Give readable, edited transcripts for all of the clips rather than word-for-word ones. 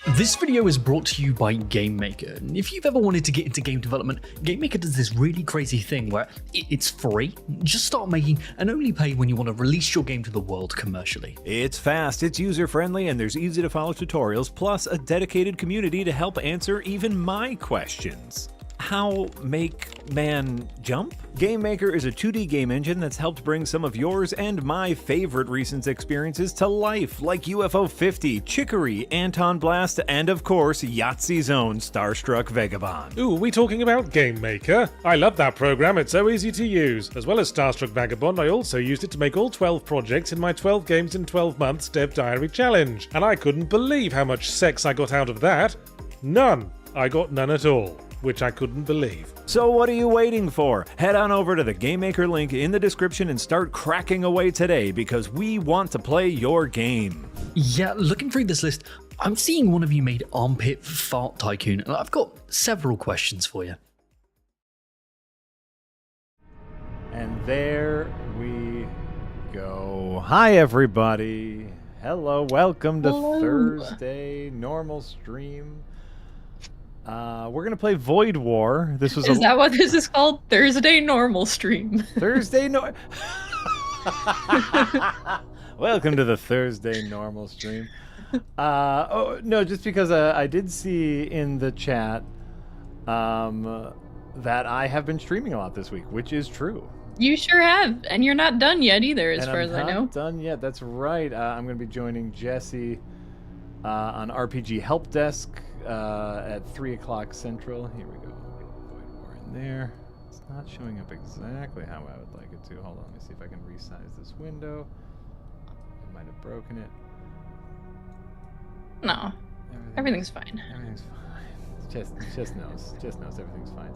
This video is brought to you by GameMaker. And if you've ever wanted to get into game development, GameMaker does this really crazy thing where it's free. Just start making and only pay when you want to release your game to the world commercially. It's fast, it's user-friendly, and there's easy-to-follow tutorials, plus a dedicated community to help answer even my questions. How make man jump? GameMaker is a 2D game engine that's helped bring some of yours and my favorite recent experiences to life, like UFO 50, Chicory, Anton Blast, and of course, Yahtzee Zone Starstruck Vagabond. Ooh, are we talking about GameMaker? I love that program, it's so easy to use. As well as Starstruck Vagabond, I also used it to make all 12 projects in my 12 games in 12 months Dev Diary challenge. And I couldn't believe how much sex I got out of that. None. I got none at all. Which I couldn't believe. So what are you waiting for? Head on over to the GameMaker link in the description and start cracking away today, because we want to play your game. Yeah, looking through this list, I'm seeing one of you made Armpit Fart Tycoon, and I've got several questions for you. And there we go. Hi everybody. Hello, welcome to Thursday normal stream. We're gonna play Void War. This was Is that what this is called? Thursday normal stream. Welcome to the Thursday normal stream. Oh no, just because I did see in the chat that I have been streaming a lot this week, which is true. You sure have, and you're not done yet either, as far as I know. Not done yet. That's right. I'm gonna be joining Jesse on RPG Help Desk at 3 o'clock Central. Here we go. Void War in there. It's not showing up exactly how I would like it to. Hold on, let me see if I can resize this window. I might have broken it. No, everything's fine. Everything's fine. Just knows. Just knows everything's fine.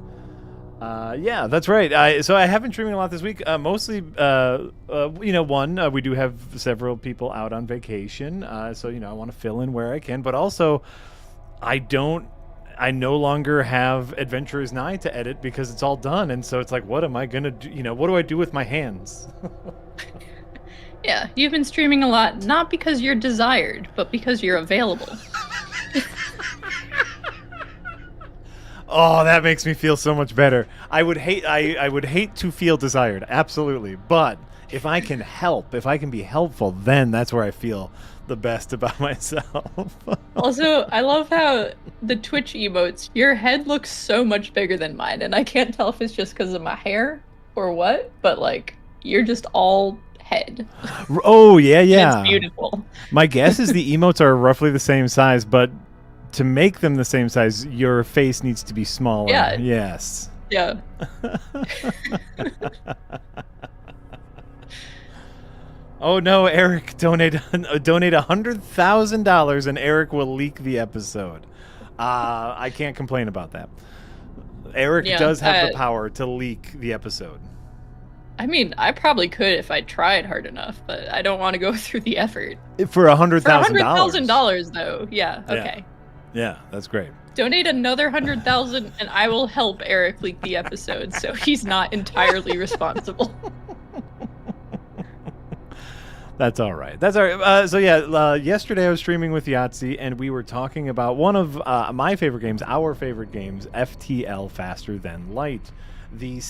Yeah, that's right. So I have been streaming a lot this week. Mostly, we do have several people out on vacation. So, I want to fill in where I can. But also, I no longer have Adventurer's Night to edit because it's all done. And so it's like, what am I going to do? What do I do with my hands? Yeah, you've been streaming a lot, not because you're desired, but because you're available. Oh, that makes me feel so much better. I would hate to feel desired, absolutely. But if I can help, if I can be helpful, then that's where I feel the best about myself. Also, I love how the Twitch emotes, your head looks so much bigger than mine, and I can't tell if it's just because of my hair or what, but like, you're just all head. Oh, yeah. It's beautiful. My guess is the emotes are roughly the same size, but to make them the same size, your face needs to be smaller. Yeah. Yes. Yeah. Oh no, Eric, donate $100,000 and Eric will leak the episode. I can't complain about that. Eric does have the power to leak the episode. I mean, I probably could if I tried hard enough, but I don't want to go through the effort. For $100,000. For $100,000 though, yeah, okay. Yeah, that's great. Donate another $100,000 and I will help Eric leak the episode so he's not entirely responsible. That's all right. That's all right. Yesterday I was streaming with Yahtzee and we were talking about one of my favorite games, our favorite games, FTL, Faster Than Light, the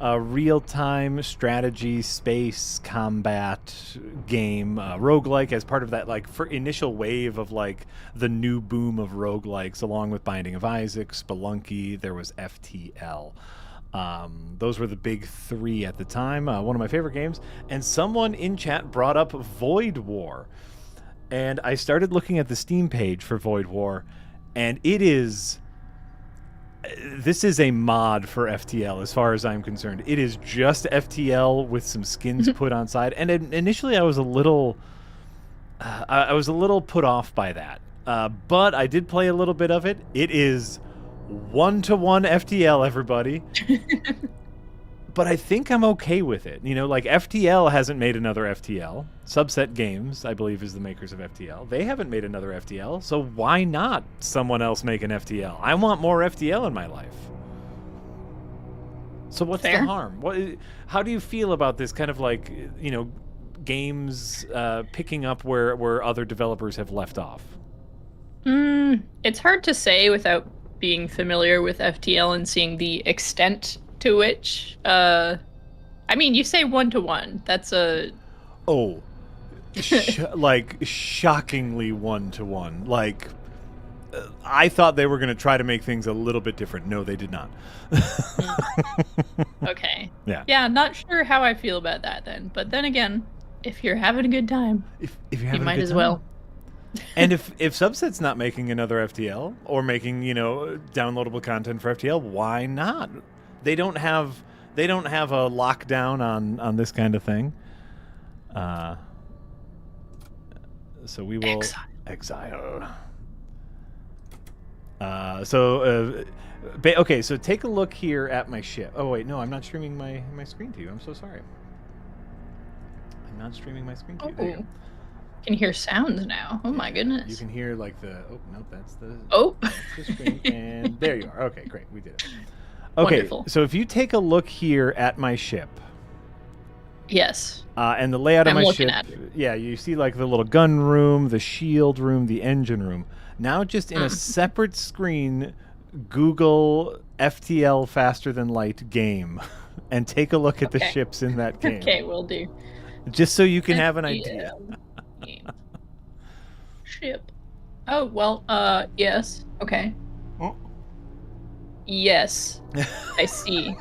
real-time strategy space combat game, roguelike, as part of that for initial wave of the new boom of roguelikes, along with Binding of Isaac, Spelunky. There was FTL. Those were the big three at the time. One of my favorite games. And someone in chat brought up Void War. And I started looking at the Steam page for Void War, and this is a mod for FTL as far as I'm concerned. It is just FTL with some skins put on side. And initially I was a little put off by that. But I did play a little bit of it. It is 1-to-1 FTL, everybody. But I think I'm okay with it. FTL hasn't made another FTL. Subset Games, I believe, is the makers of FTL. They haven't made another FTL, so why not someone else make an FTL? I want more FTL in my life. So what's the harm? How do you feel about this kind of games picking up where other developers have left off? It's hard to say without being familiar with FTL and seeing the extent to which. I mean, you say 1-to-1. That's a. Oh, like shockingly 1-to-1. Like, I thought they were going to try to make things a little bit different. No, they did not. Okay. Yeah. Yeah, not sure how I feel about that then. But then again, if you're having a good time, If you're you having a might good as time. well. And if Subset's not making another FTL or making, downloadable content for FTL, why not? They don't have a lockdown on this kind of thing. So we will exile. Okay, so take a look here at my ship. Oh wait, no, I'm not streaming my screen to you. I'm so sorry. I'm not streaming my screen to you. There you go. Can hear sounds now. Oh my goodness. You can hear like the that's the Oh. that's the screen, and there you are. Okay, great, we did it. Okay, Wonderful. so if you take a look here at my ship, Yes. and the layout of I'm my looking ship, at it. yeah, you see like the little gun room, the shield room, the engine room. Now just in a separate screen, Google FTL Faster Than Light game, and take a look at the Okay. ships in that game. Okay, will do. Just so you can have an idea. Game. Ship. Oh, well, yes. Okay. Oh. Yes. I see.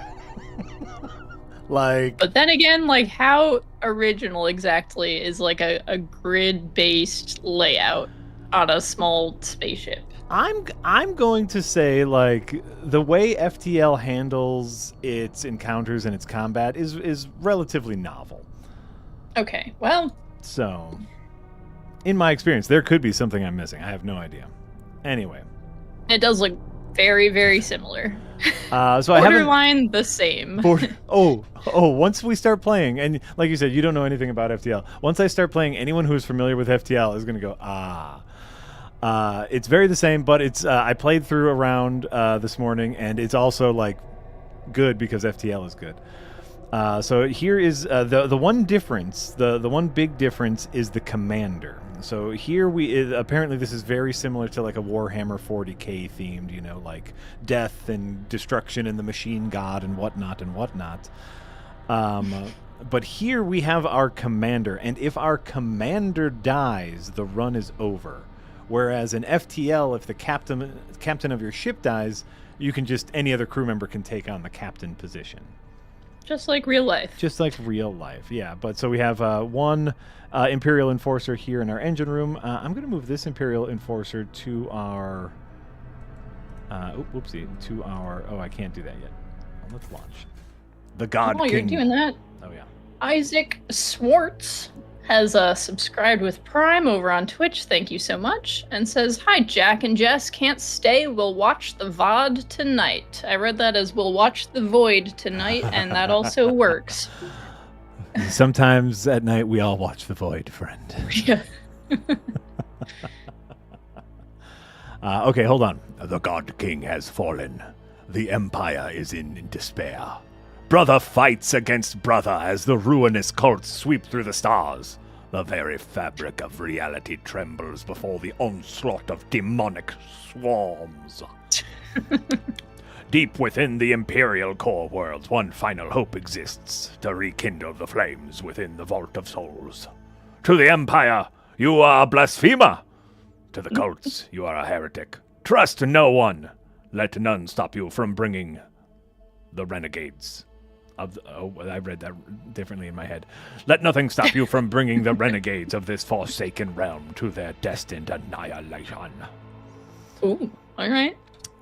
Like, But then again, like, how original exactly is like a grid-based layout on a small spaceship? I'm going to say, like, the way FTL handles its encounters and its combat is relatively novel. Okay, well, So, in my experience, there could be something I'm missing. I have no idea. Anyway, it does look very, very similar. so I haven't. Borderline the same. Once we start playing, and like you said, you don't know anything about FTL. Once I start playing, anyone who's familiar with FTL is going to go, it's very the same, but it's. I played through a round this morning, and it's also like good because FTL is good. So here is the one difference. The one big difference is the commander. So here apparently this is very similar to like a Warhammer 40k themed, like death and destruction and the machine god and whatnot and whatnot. But here we have our commander, and if our commander dies, the run is over. Whereas in FTL, if the captain of your ship dies, any other crew member can take on the captain position. Just like real life. Just like real life, yeah. But so we have one Imperial Enforcer here in our engine room. I'm going to move this Imperial Enforcer to our... to our... Oh, I can't do that yet. Well, let's launch. The God While King. you're doing that, Oh, yeah. Isaac Swartz has subscribed with Prime over on Twitch. Thank you so much. And says, "Hi, Jack and Jess. Can't stay. We'll watch the VOD tonight." I read that as "we'll watch the Void tonight," and that also works. Sometimes at night we all watch The Void, friend. Yeah. Okay, hold on. The God King has fallen. The Empire is in despair. Brother fights against brother as the ruinous cults sweep through the stars. The very fabric of reality trembles before the onslaught of demonic swarms. Deep within the Imperial core worlds, one final hope exists, to rekindle the flames within the Vault of Souls. To the Empire, you are a blasphemer. To the cults, you are a heretic. Trust no one. Let none stop you from bringing the renegades. I read that differently in my head. Let nothing stop you from bringing the renegades of this forsaken realm to their destined annihilation. Ooh, all right.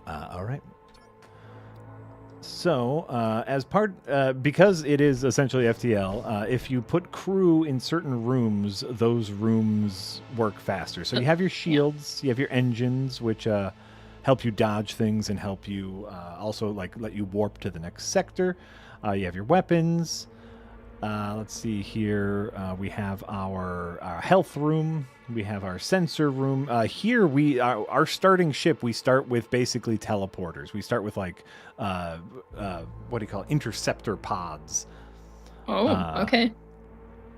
All right. So, as part, because it is essentially FTL, if you put crew in certain rooms, those rooms work faster. So you have your shields, you have your engines, which help you dodge things and help you also let you warp to the next sector. You have your weapons. Let's see here. We have our health room. We have our sensor room. Here, our starting ship, we start with basically teleporters. We start with what do you call it? Interceptor pods. Oh, okay.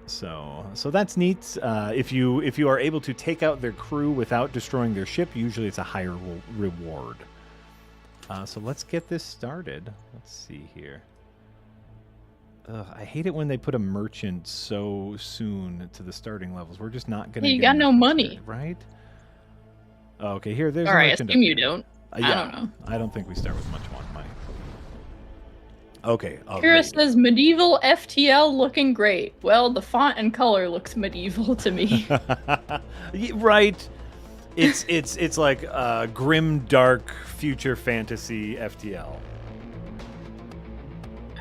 So that's neat. If you are able to take out their crew without destroying their ship, usually it's a higher reward. So let's get this started. Let's see here. I hate it when they put a merchant so soon to the starting levels. We're just not gonna. Hey, you got no money, right? Oh, okay, here. There's. All right, a merchant assume up you here. don't. Yeah, I don't know. I don't think we start with much money. Okay. Kira says medieval FTL looking great. Well, the font and color looks medieval to me. Right. It's like grim, dark, future fantasy FTL.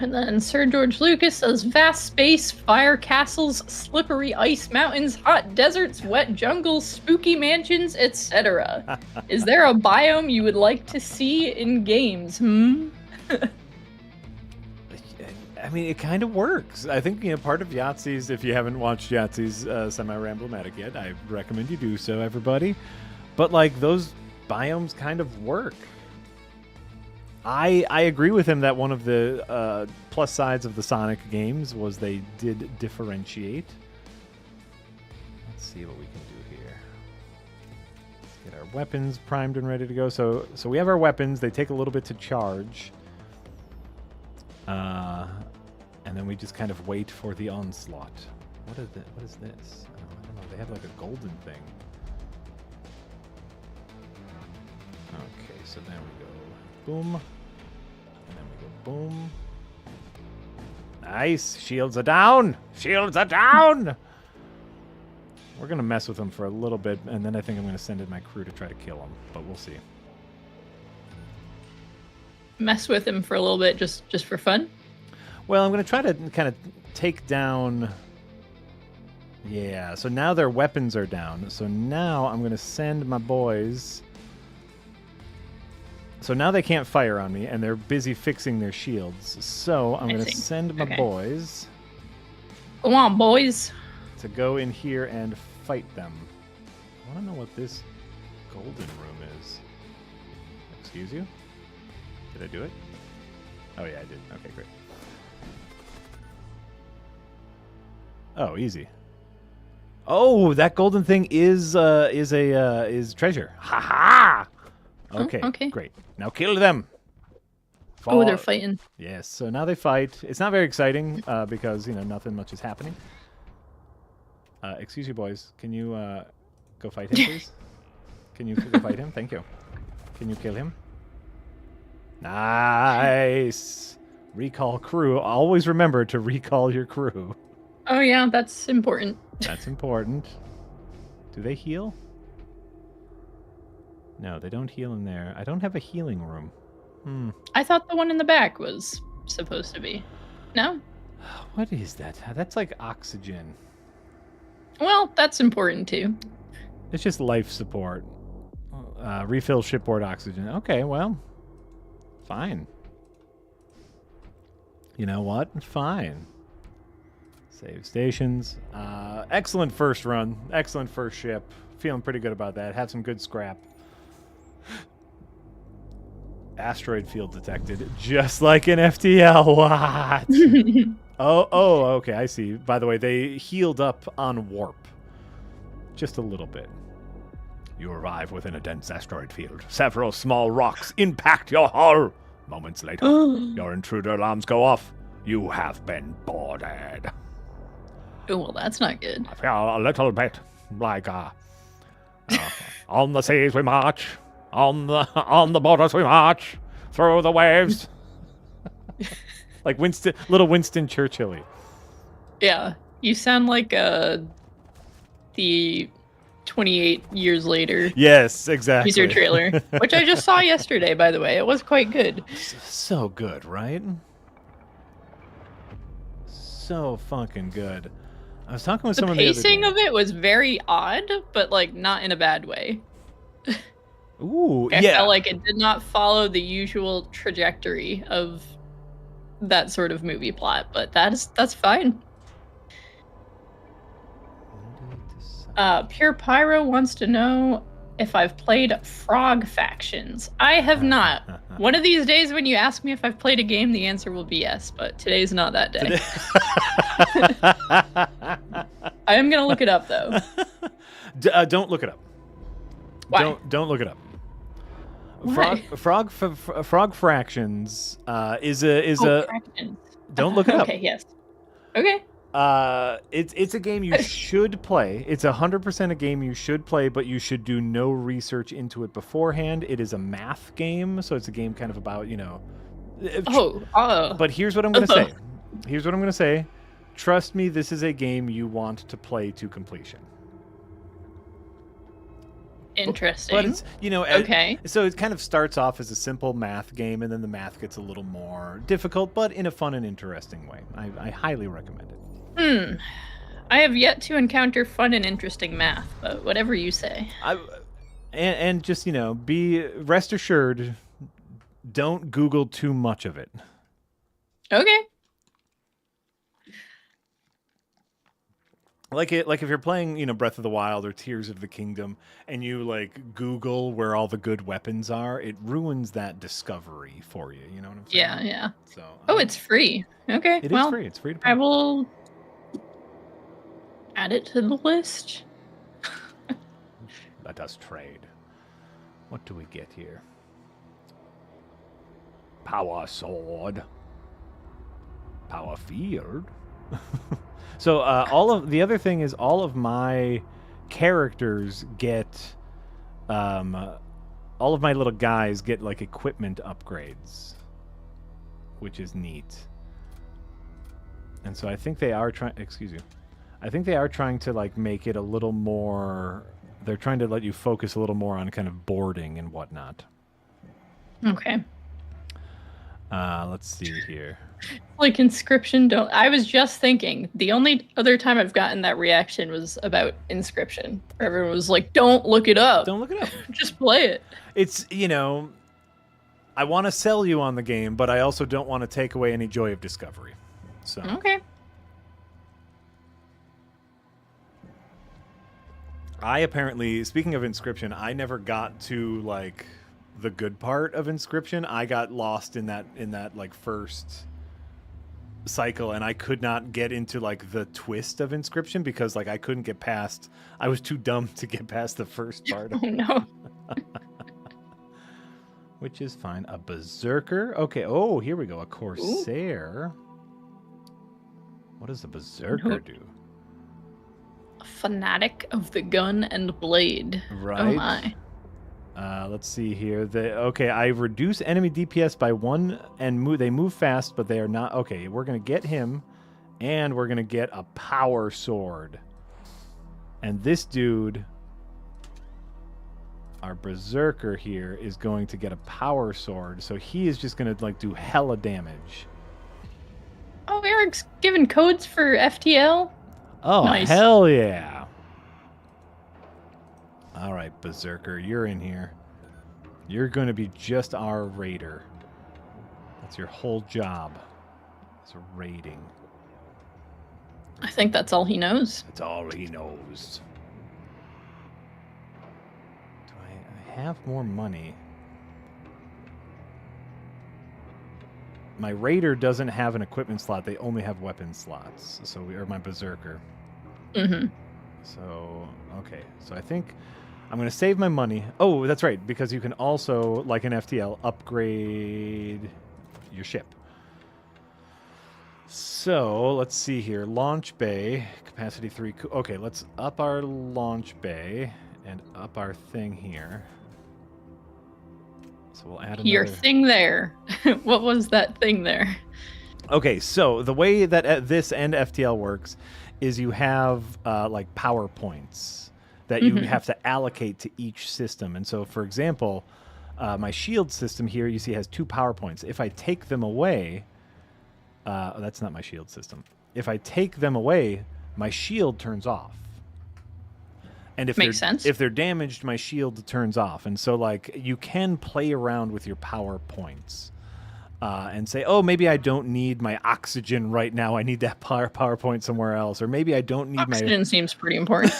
And then Sir George Lucas says vast space, fire castles, slippery ice mountains, hot deserts, wet jungles, spooky mansions, etc. Is there a biome you would like to see in games? I mean, it kind of works. I think, part of Yahtzee's, if you haven't watched Yahtzee's Semi-Ramblematic yet, I recommend you do so, everybody. But, like, those biomes kind of work. I agree with him that one of the plus sides of the Sonic games was they did differentiate. Let's see what we can do here. Let's get our weapons primed and ready to go. So we have our weapons. They take a little bit to charge. And then we just kind of wait for the onslaught. What is this? I don't know. They have like a golden thing. Okay, so then we go boom. And then we go boom. Nice. Shields are down. Shields are down. We're going to mess with them for a little bit, and then I think I'm going to send in my crew to try to kill them, but we'll see. Mess with him for a little bit just for fun? Well, I'm going to try to kind of take down... Yeah, so now their weapons are down. So now I'm going to send my boys... So now they can't fire on me, and they're busy fixing their shields. So I'm going to send my boys... Go on, boys. ...to go in here and fight them. I want to know what this golden room is. Excuse you? Did I do it? Oh, yeah, I did. Okay, great. Oh, easy. Oh, that golden thing is treasure. Ha ha! Okay, okay. Great. Now kill them. Oh, they're fighting. Yes. So now they fight. It's not very exciting because nothing much is happening. Excuse you, boys. Can you go fight him, please? Can you go fight him? Thank you. Can you kill him? Nice. Recall crew. Always remember to recall your crew. Oh yeah, that's important. That's important. Do they heal? No, they don't heal in there. I don't have a healing room. I thought the one in the back was supposed to be. No? What is that? That's like oxygen. Well, that's important too. It's just life support. Refill shipboard oxygen. Okay, well, fine. You know what? Fine. Save stations. Excellent first run. Excellent first ship. Feeling pretty good about that. Have some good scrap. Asteroid field detected. Just like in FTL. What? Oh, okay. I see. By the way, they healed up on warp. Just a little bit. You arrive within a dense asteroid field. Several small rocks impact your hull. Moments later, your intruder alarms go off. You have been boarded. Oh, well, that's not good. I feel a little bit like on the seas we march, on the borders we march, through the waves. Like little Winston Churchill-y. Yeah, you sound like the 28 years later. Yes, exactly. Teaser trailer, which I just saw yesterday, by the way. It was quite good. So good, right? So fucking good. I was talking with someone the other day. The pacing of it was very odd, but like not in a bad way. Ooh, I yeah. felt like it did not follow the usual trajectory of that sort of movie plot, but that's fine. Pure Pyro wants to know, if I've played Frog Factions. I have not. One of these days when you ask me if I've played a game, the answer will be yes, but today's not that day. I am going to look it up, though. Don't look it up. Why? Don't look it up. Why? Frog Fractions is Fractions. Don't look it up. Okay, yes. Okay. It's a game you should play. It's 100% a game you should play, but you should do no research into it beforehand. It is a math game, so it's a game kind of about, But here's what I'm going to say. Trust me, this is a game you want to play to completion. Interesting. But it's, okay. So it kind of starts off as a simple math game, and then the math gets a little more difficult, but in a fun and interesting way. I highly recommend it. I have yet to encounter fun and interesting math, but whatever you say. And just, be rest assured, don't Google too much of it. Okay. Like if you're playing, Breath of the Wild or Tears of the Kingdom, and you Google where all the good weapons are, it ruins that discovery for you. You know what I'm saying? Yeah. So. It's free. Okay. It is free. It's free to play. I will add it to the list. Let us trade. What do we get here? Power sword. Power field. So all of my characters get, all of my little guys get equipment upgrades, which is neat. And so I think they are trying. Excuse me. I think they are trying to make it a little more. They're trying to let you focus a little more on kind of boarding and whatnot. Okay. Let's see here. Inscription, I was just thinking, the only other time I've gotten that reaction was about Inscription. Everyone was like, don't look it up. Don't look it up. Just play it. It's, I want to sell you on the game, but I also don't want to take away any joy of discovery. So. Okay. I apparently, speaking of Inscription, I never got to the good part of Inscription. I got lost in that first cycle, and I could not get into the twist of Inscription because I couldn't get past. I was too dumb to get past the first part. Oh no. Which is fine. A Berserker. Okay. Oh, here we go. A Corsair. Ooh. What does a Berserker do? A fanatic of the gun and blade. Right. Oh my. Let's see here. I reduce enemy DPS by 1 and they move fast, but they are not. Okay, we're going to get him, and we're going to get a power sword. And this dude, our Berserker here, is going to get a power sword, so he is just going to do hella damage. Oh, Eric's giving codes for FTL? Oh, nice. Hell yeah. All right, Berserker, you're in here. You're going to be just our raider. That's your whole job. It's a raiding. I think that's all he knows. That's all he knows. Do I have more money? My raider doesn't have an equipment slot. They only have weapon slots. So we are my Berserker. Mm-hmm. So, okay. So I think I'm going to save my money. Oh, that's right, because you can also, like an FTL, upgrade your ship. So, let's see here. Launch bay, capacity 3. Okay, let's up our launch bay and up our thing here. So we'll add another... Your thing there. What was that thing there? Okay, so the way that this and FTL works is you have power points that you have to allocate to each system. And so, for example, my shield system here, you see, has 2 power points. If I take them away, that's not my shield system. If I take them away, my shield turns off. And if they're damaged, my shield turns off. And so, you can play around with your power points. And say, oh, maybe I don't need my oxygen right now. I need that power point somewhere else. Or maybe I don't need oxygen seems pretty important.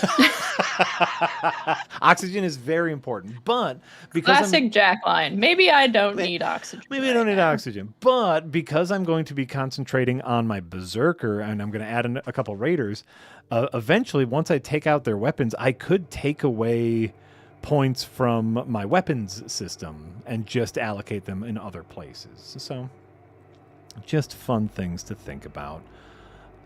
Oxygen is very important, but because Classic Jack line. Maybe I don't need oxygen. Maybe I don't need oxygen, but because I'm going to be concentrating on my berserker and I'm going to add a couple raiders, eventually, once I take out their weapons, I could take away points from my weapons system and just allocate them in other places. So, just fun things to think about.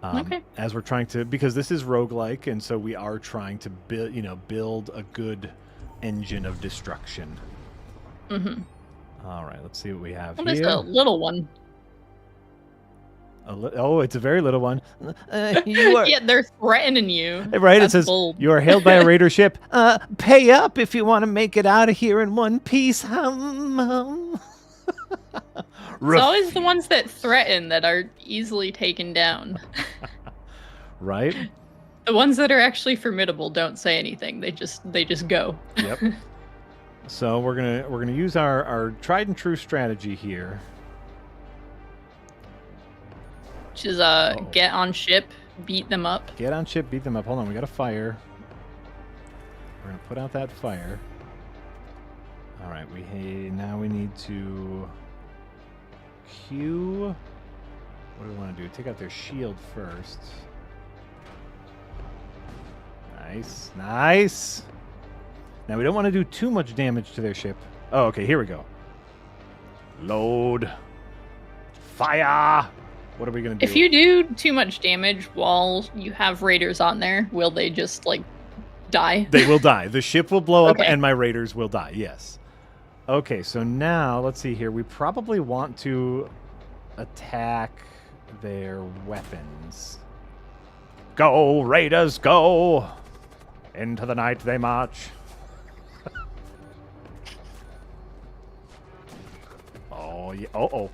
Okay. As we're trying to, because this is roguelike, and so we are trying to build a good engine of destruction. Mm-hmm. All right, let's see what we have Well, here. there's a little one. It's a very little one. You are, Yeah, they're threatening you. right, That's it says, bold. you are hailed by a raider ship. Pay up if you want to make it out of here in one piece. It's always the ones that threaten that are easily taken down. Right? The ones that are actually formidable don't say anything. They just go. Yep. So we're gonna use our tried and true strategy here. Which is get on ship, beat them up. Get on ship, beat them up. Hold on, we got a fire. We're gonna put out that fire. All right, now we need to queue. What do we want to do? Take out their shield first. Nice. Now we don't want to do too much damage to their ship. Oh, okay, here we go. Load. Fire. What are we going to do? If you do too much damage while you have raiders on there, will they just die? They will die. The ship will blow up Okay. and my raiders will die. Yes. Okay, so now let's see here. We probably want to attack their weapons. Go, raiders, go! Into the night they march. Oh, yeah. Uh-oh.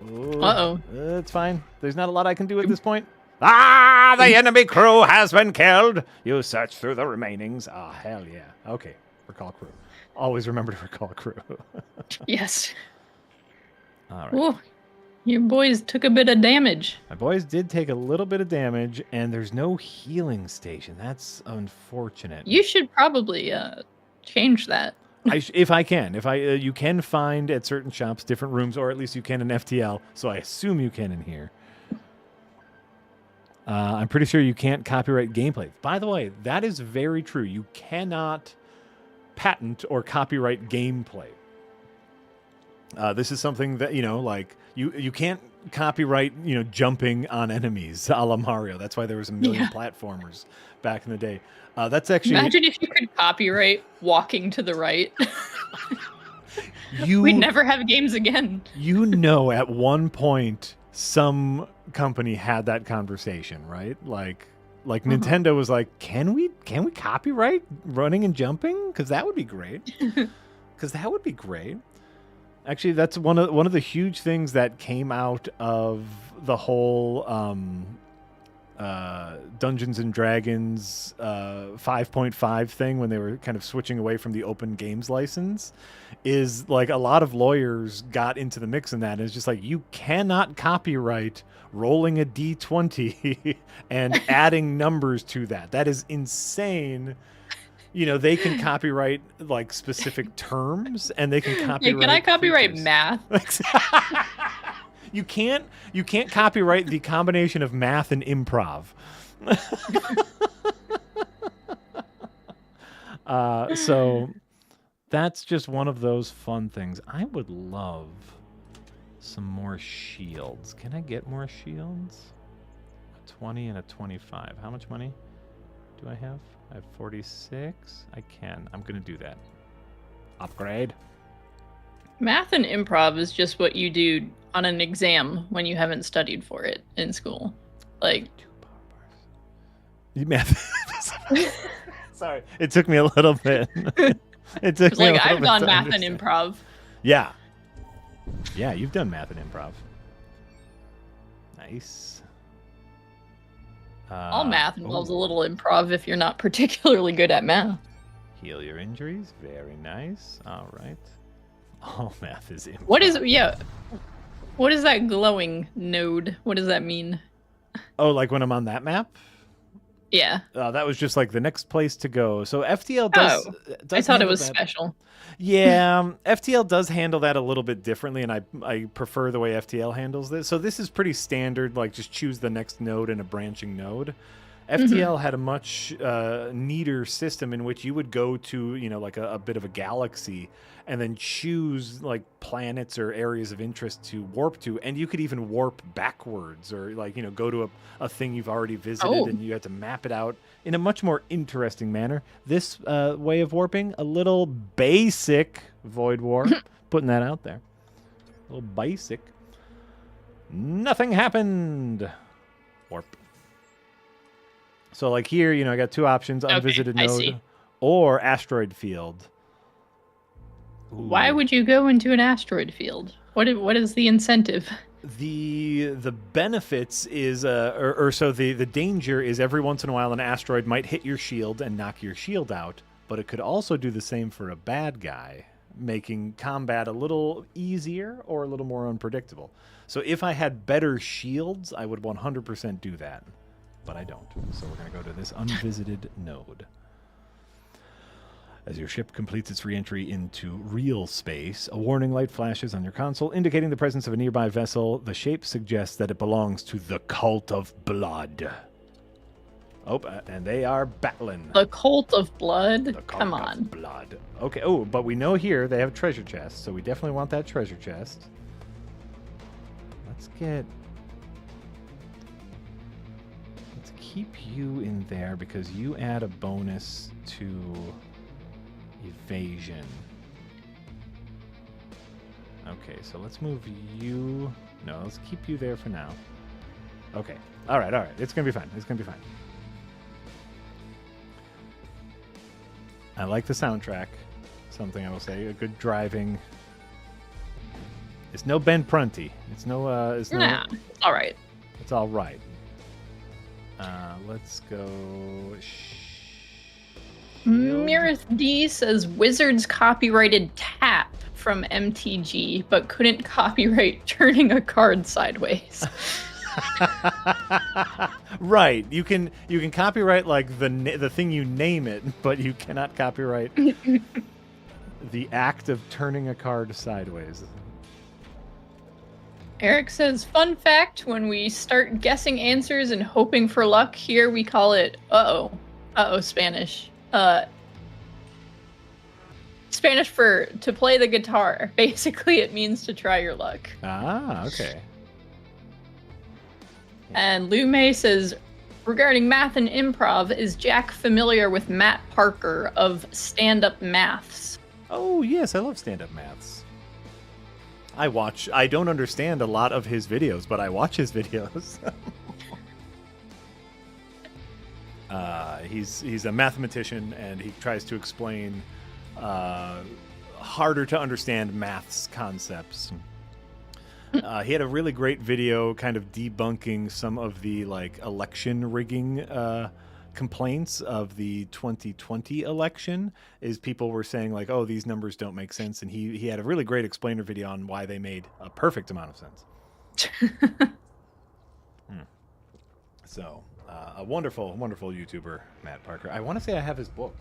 Ooh, Uh-oh. It's fine. There's not a lot I can do at this point. Ah, the enemy crew has been killed. You search through the remainings. Ah, hell yeah. Okay, recall crew. Always remember to recall crew. Yes. All right. Ooh, your boys took a bit of damage. My boys did take a little bit of damage, and there's no healing station. That's unfortunate. You should probably change that. If I can. You can find at certain shops different rooms, or at least you can in FTL, so I assume you can in here. I'm pretty sure you can't copyright gameplay. By the way, that is very true. You cannot patent or copyright gameplay. This is something that, you can't copyright, jumping on enemies a la Mario. That's why there was a million platformers back in the day. That's actually... Imagine if you could copyright walking to the right. We'd never have games again. At one point, some company had that conversation, right? Like Nintendo was like, can we copyright running and jumping? Because that would be great. Actually, that's one of the huge things that came out of the whole Dungeons and Dragons 5.5 thing when they were kind of switching away from the open games license, is like a lot of lawyers got into the mix in that. And it's just like, you cannot copyright rolling a D20 and adding numbers to that. That is insane. They can copyright like specific terms, and they can copyright. Yeah, can I copyright creatures. math? You can't copyright the combination of math and improv. So that's just one of those fun things. I would love some more shields. Can I get more shields? A 20 and a 25. How much money do I have? I have 46. I can. I'm going to do that. Upgrade. Math and improv is just what you do on an exam when you haven't studied for it in school. Like, 2 power bars. Math. Sorry, it took me a little bit. It took me a little I've bit done to math and understand. improv. Yeah, you've done math and improv. Nice. All math involves a little improv if you're not particularly good at math. Heal your injuries. Very nice. All right. All math is improv. What is that glowing node? What does that mean? Oh, like when I'm on that map? Yeah. That was just like the next place to go. So FTL does. I thought it handle was that. special. Yeah, FTL does handle that a little bit differently, and I prefer the way FTL handles this. So this is pretty standard, like just choose the next node in a branching node. FTL had a much neater system in which you would go to, like a bit of a galaxy and then choose like planets or areas of interest to warp to. And you could even warp backwards or like, go to a thing you've already visited and you had to map it out in a much more interesting manner. This way of warping, a little basic Void War, putting that out there. A little basic. Nothing happened. Warp. So like here, I got two options, unvisited node or asteroid field. Ooh. Why would you go into an asteroid field? What is the incentive? The benefits is so the danger is every once in a while an asteroid might hit your shield and knock your shield out, but it could also do the same for a bad guy, making combat a little easier or a little more unpredictable. So if I had better shields, I would 100% do that. But I don't. So we're going to go to this unvisited node. As your ship completes its re-entry into real space, a warning light flashes on your console, indicating the presence of a nearby vessel. The shape suggests that it belongs to the Cult of Blood. Oh, and they are battling. The Cult of Blood? The Cult Come of on. Blood. Okay, oh, but we know here they have treasure chests, so we definitely want that treasure chest. Let's keep you in there because you add a bonus to evasion. Okay, so let's move you. No, let's keep you there for now. Okay. All right. It's going to be fine. I like the soundtrack. Something I will say. A good driving. It's no Ben Prunty. It's no. Nah, it's all right. It's all right. Let's go. Mirith D says Wizards copyrighted Tap from MTG, but couldn't copyright turning a card sideways. Right. You can copyright like the thing you name it, but you cannot copyright the act of turning a card sideways. Eric says, fun fact, when we start guessing answers and hoping for luck, here we call it Spanish. Spanish for to play the guitar. Basically, it means to try your luck. Ah, okay. And Lou May says, regarding math and improv, is Jack familiar with Matt Parker of Stand Up Maths? Oh, yes, I love Stand Up Maths. I don't understand a lot of his videos, but I watch his videos. He's a mathematician, and he tries to explain harder to understand maths concepts. He had a really great video kind of debunking some of the like election rigging complaints of the 2020 election. Is people were saying like, oh, these numbers don't make sense, and he had a really great explainer video on why they made a perfect amount of sense. So a wonderful YouTuber, Matt Parker. I want to say I have his book.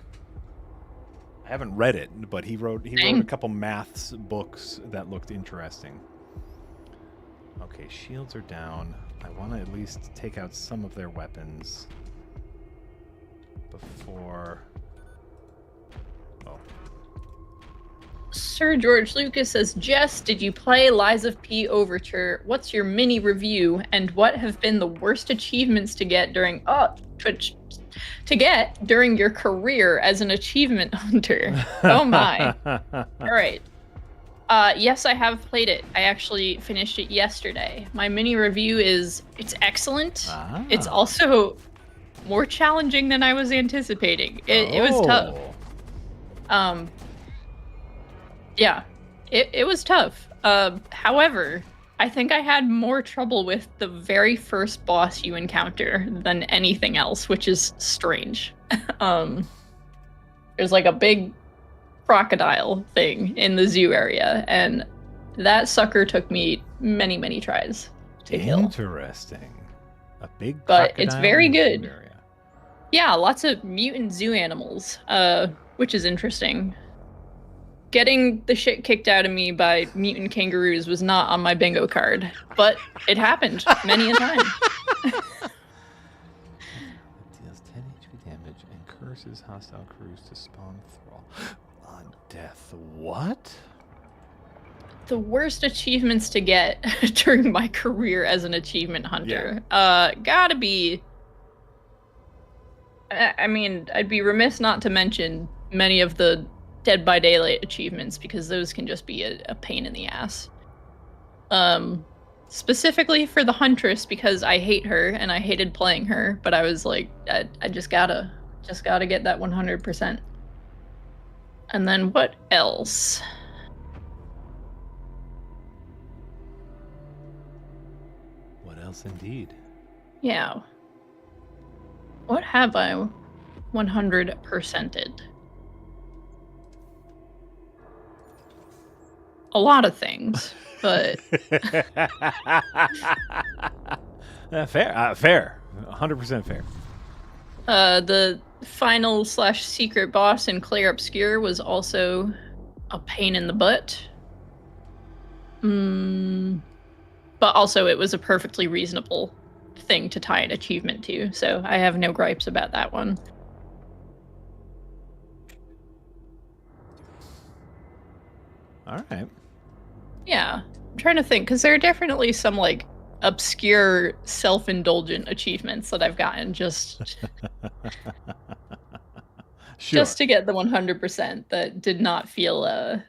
I haven't read it, but he wrote a couple maths books that looked interesting. Okay, shields are down. I want to at least take out some of their weapons before... Oh. Sir George Lucas says, Jess, did you play Lies of P Overture? What's your mini review? And what have been the worst achievements to get during your career as an achievement hunter? Oh my. All right. Yes, I have played it. I actually finished it yesterday. My mini review is it's excellent. Ah. It's also more challenging than I was anticipating. It was tough. Yeah, it was tough. However, I think I had more trouble with the very first boss you encounter than anything else, which is strange. There's like a big crocodile thing in the zoo area, and that sucker took me many, many tries to kill. Interesting. A big but it's very crocodile in the good. zoo area. Yeah, lots of mutant zoo animals, which is interesting. Getting the shit kicked out of me by mutant kangaroos was not on my bingo card, but it happened many a time. Deals 10 HP damage and curses hostile crews to spawn thrall on death. What? The worst achievements to get during my career as an achievement hunter. Gotta be... I mean, I'd be remiss not to mention many of the Dead by Daylight achievements, because those can just be a pain in the ass. Specifically for the Huntress, because I hate her and I hated playing her, but I was like, I just gotta get that 100%. And then what else? What else indeed? Yeah. What have I 100%ed? A lot of things, but fair, 100% fair. The final / secret boss in Clair Obscure was also a pain in the butt. But also it was a perfectly reasonable thing to tie an achievement to, so I have no gripes about that one. All right. Yeah, I'm trying to think, because there are definitely some like obscure self-indulgent achievements that I've gotten just Sure. just to get the 100% that did not feel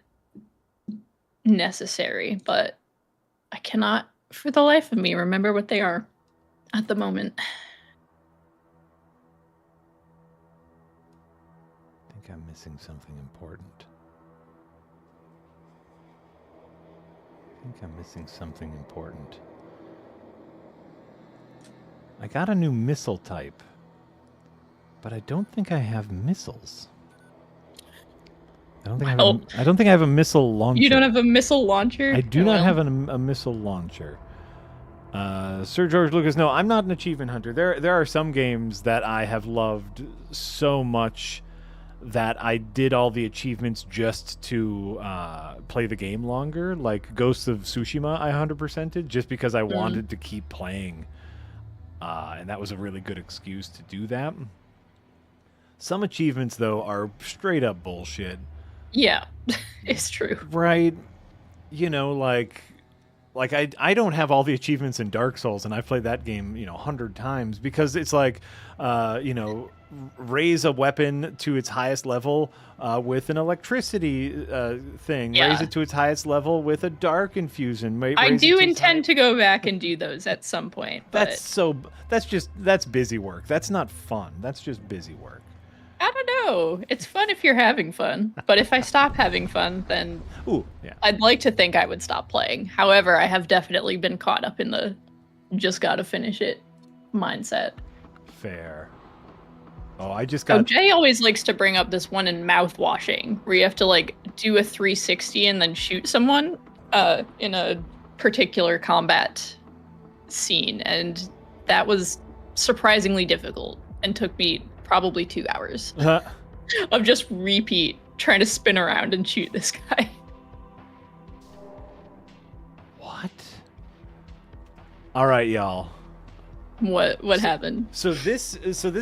necessary, but I cannot for the life of me remember what they are at the moment. I think I'm missing something important. I got a new missile type, but I don't think I have missiles. I don't think I have a missile launcher. You don't have a missile launcher? I do not have a missile launcher. Sir George Lucas, no, I'm not an achievement hunter. There are some games that I have loved so much that I did all the achievements just to play the game longer. Like Ghosts of Tsushima, I 100%ed just because I wanted to keep playing. And that was a really good excuse to do that. Some achievements, though, are straight up bullshit. Yeah, it's true. Right? You know, like I don't have all the achievements in Dark Souls, and I've played that game, 100 times, because it's like, raise a weapon to its highest level with an electricity thing. Yeah. Raise it to its highest level with a dark infusion. I do intend to go back and do those at some point. But That's busy work. That's not fun. That's just busy work. I don't know. It's fun if you're having fun. But if I stop having fun, then I'd like to think I would stop playing. However, I have definitely been caught up in the just gotta finish it mindset. Fair. Oh, I just got... Jay always likes to bring up this one in mouth washing, where you have to like do a 360 and then shoot someone in a particular combat scene. And that was surprisingly difficult and took me probably 2 hours of just repeat trying to spin around and shoot this guy. What? All right, y'all. What happened? So this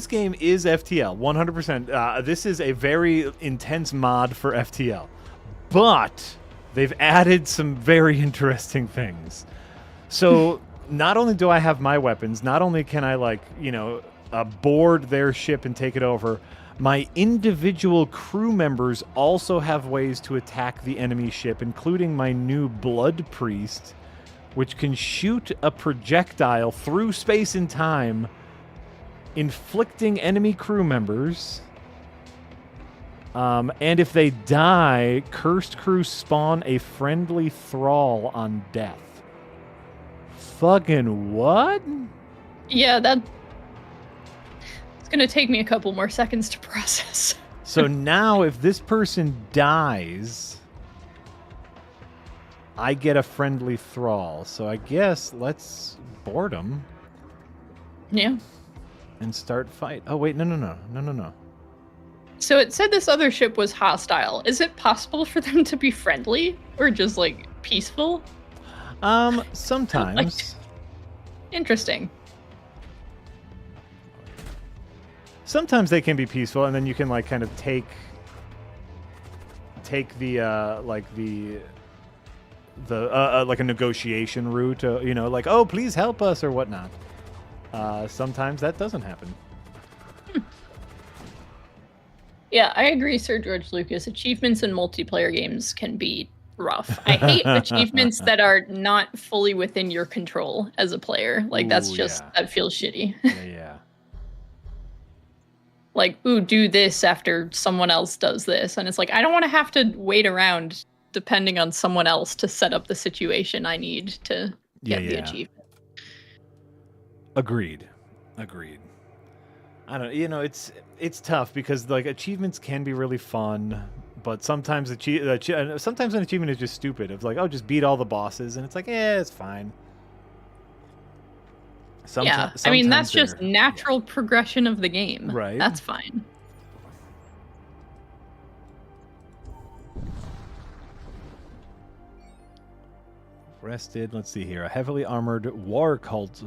game is FTL 100%. This is a very intense mod for FTL, but they've added some very interesting things. So not only do I have my weapons, not only can I board their ship and take it over, my individual crew members also have ways to attack the enemy ship, including my new Blood Priest, which can shoot a projectile through space and time, inflicting enemy crew members. And if they die, cursed crews spawn a friendly thrall on death. Fucking what? Yeah, it's gonna take me a couple more seconds to process. So now if this person dies, I get a friendly thrall. So I guess let's board them. Yeah. and start fight. Oh wait, no. So it said this other ship was hostile. Is it possible for them to be friendly or just like peaceful? Sometimes. Interesting. Sometimes they can be peaceful, and then you can like kind of take the like a negotiation route, like, oh, please help us or whatnot. Sometimes that doesn't happen. Yeah, I agree, Sir George Lucas. Achievements in multiplayer games can be rough. I hate achievements that are not fully within your control as a player. Like, that's Ooh, just, yeah. that feels shitty. Yeah. Like, ooh, do this after someone else does this. And it's like, I don't want to have to wait around depending on someone else to set up the situation I need to get the achievement. Agreed. I don't. It's tough because like achievements can be really fun, but sometimes sometimes an achievement is just stupid. It's like, oh, just beat all the bosses, and it's like, it's fine. Yeah, I mean that's just natural progression of the game. Right. That's fine. Rested. Let's see here. A heavily armored war cult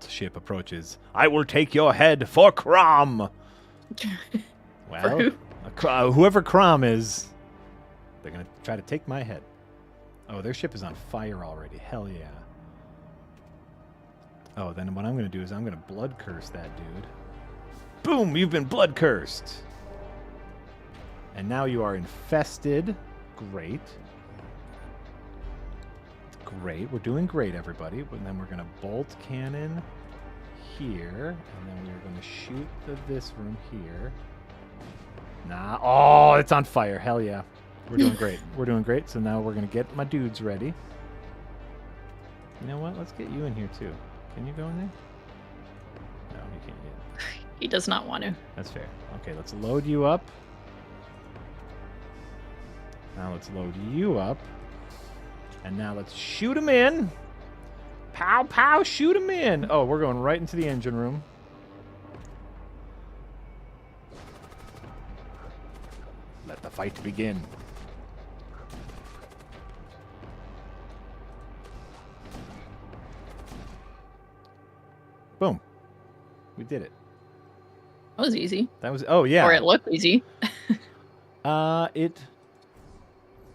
ship approaches. I will take your head for Crom. Well, For who? Whoever Crom is, they're gonna try to take my head. Oh, their ship is on fire already. Hell yeah. Oh, then what I'm gonna do is I'm gonna blood curse that dude. Boom! You've been blood cursed. And now you are infested. Great. Great. We're doing great, everybody. And then we're going to bolt cannon here. And then we're going to shoot this room here. Nah. Oh, it's on fire. Hell yeah. We're doing great. We're doing great. So now we're going to get my dudes ready. You know what? Let's get you in here, too. Can you go in there? No, you can't yet. He does not want to. That's fair. Okay, let's load you up. Now let's load you up. And now let's shoot him in. Pow, pow, shoot him in. Oh, we're going right into the engine room. Let the fight begin. Boom. We did it. That was easy. That was, oh yeah. Or it looked easy.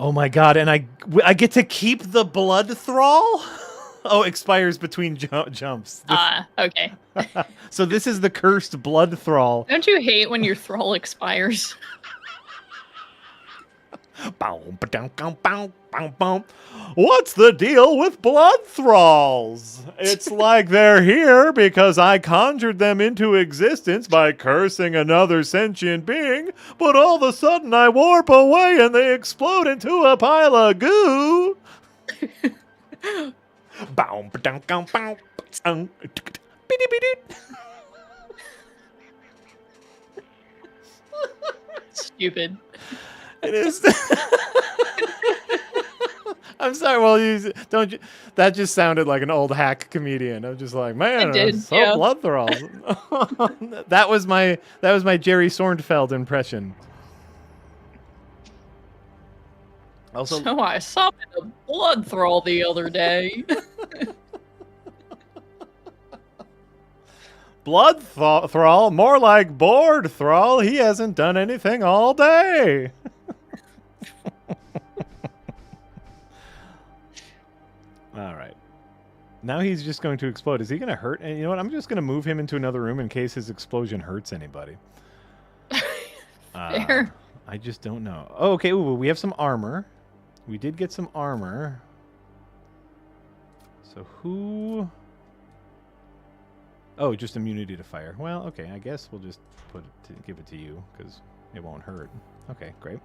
Oh my god, and I get to keep the blood thrall? Oh, expires between jumps. Okay. So this is the cursed blood thrall. Don't you hate when your thrall expires? What's the deal with blood thralls? It's like they're here because I conjured them into existence by cursing another sentient being, but all of a sudden I warp away and they explode into a pile of goo. Stupid. It is. I'm sorry. Well, don't you? That just sounded like an old hack comedian. I'm just like, man, blood thralls. That was my Jerry Sornfeld impression. Also, So I summoned a blood thrall the other day. blood thrall, more like bored thrall. He hasn't done anything all day. All right. Now he's just going to explode. Is he going to hurt? And you know what? I'm just going to move him into another room in case his explosion hurts anybody. Fair. I just don't know. Oh, okay. Ooh, we have some armor. We did get some armor. So who... Oh, just immunity to fire. Well, okay. I guess we'll just give it to you because it won't hurt. Okay, great.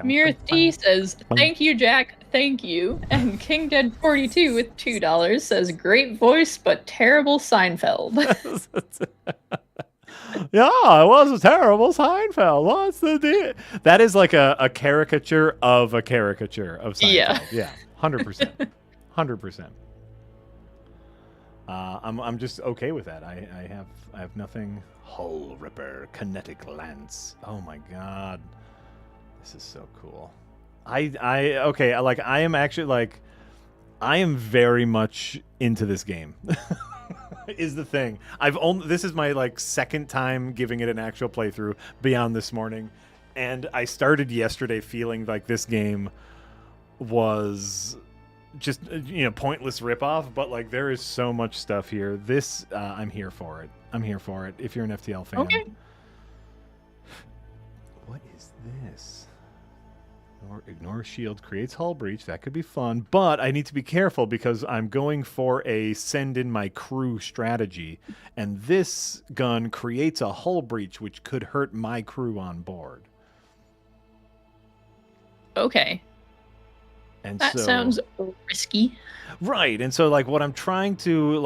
Mir D says, "Thank you, Jack. Thank you." And King Dead 42 with $2 says, "Great voice, but terrible Seinfeld." Yeah, it was a terrible Seinfeld. What's the deal? That is like a caricature of a caricature of Seinfeld. Yeah. Yeah, 100%. 100%. I'm just okay with that. I have nothing. Hull Ripper, Kinetic Lance. Oh my god, this is so cool. Okay, like I am actually like, I am very much into this game. Is the thing. This is my like second time giving it an actual playthrough beyond this morning, and I started yesterday feeling like this game was just pointless ripoff, but like there is so much stuff here. This I'm here for it. I'm here for it. If you're an FTL fan. Okay. What is this? Ignore shield creates hull breach. That could be fun, but I need to be careful because I'm going for a send in my crew strategy, and this gun creates a hull breach which could hurt my crew on board. Okay. And that sounds risky. Right. And so like what I'm trying to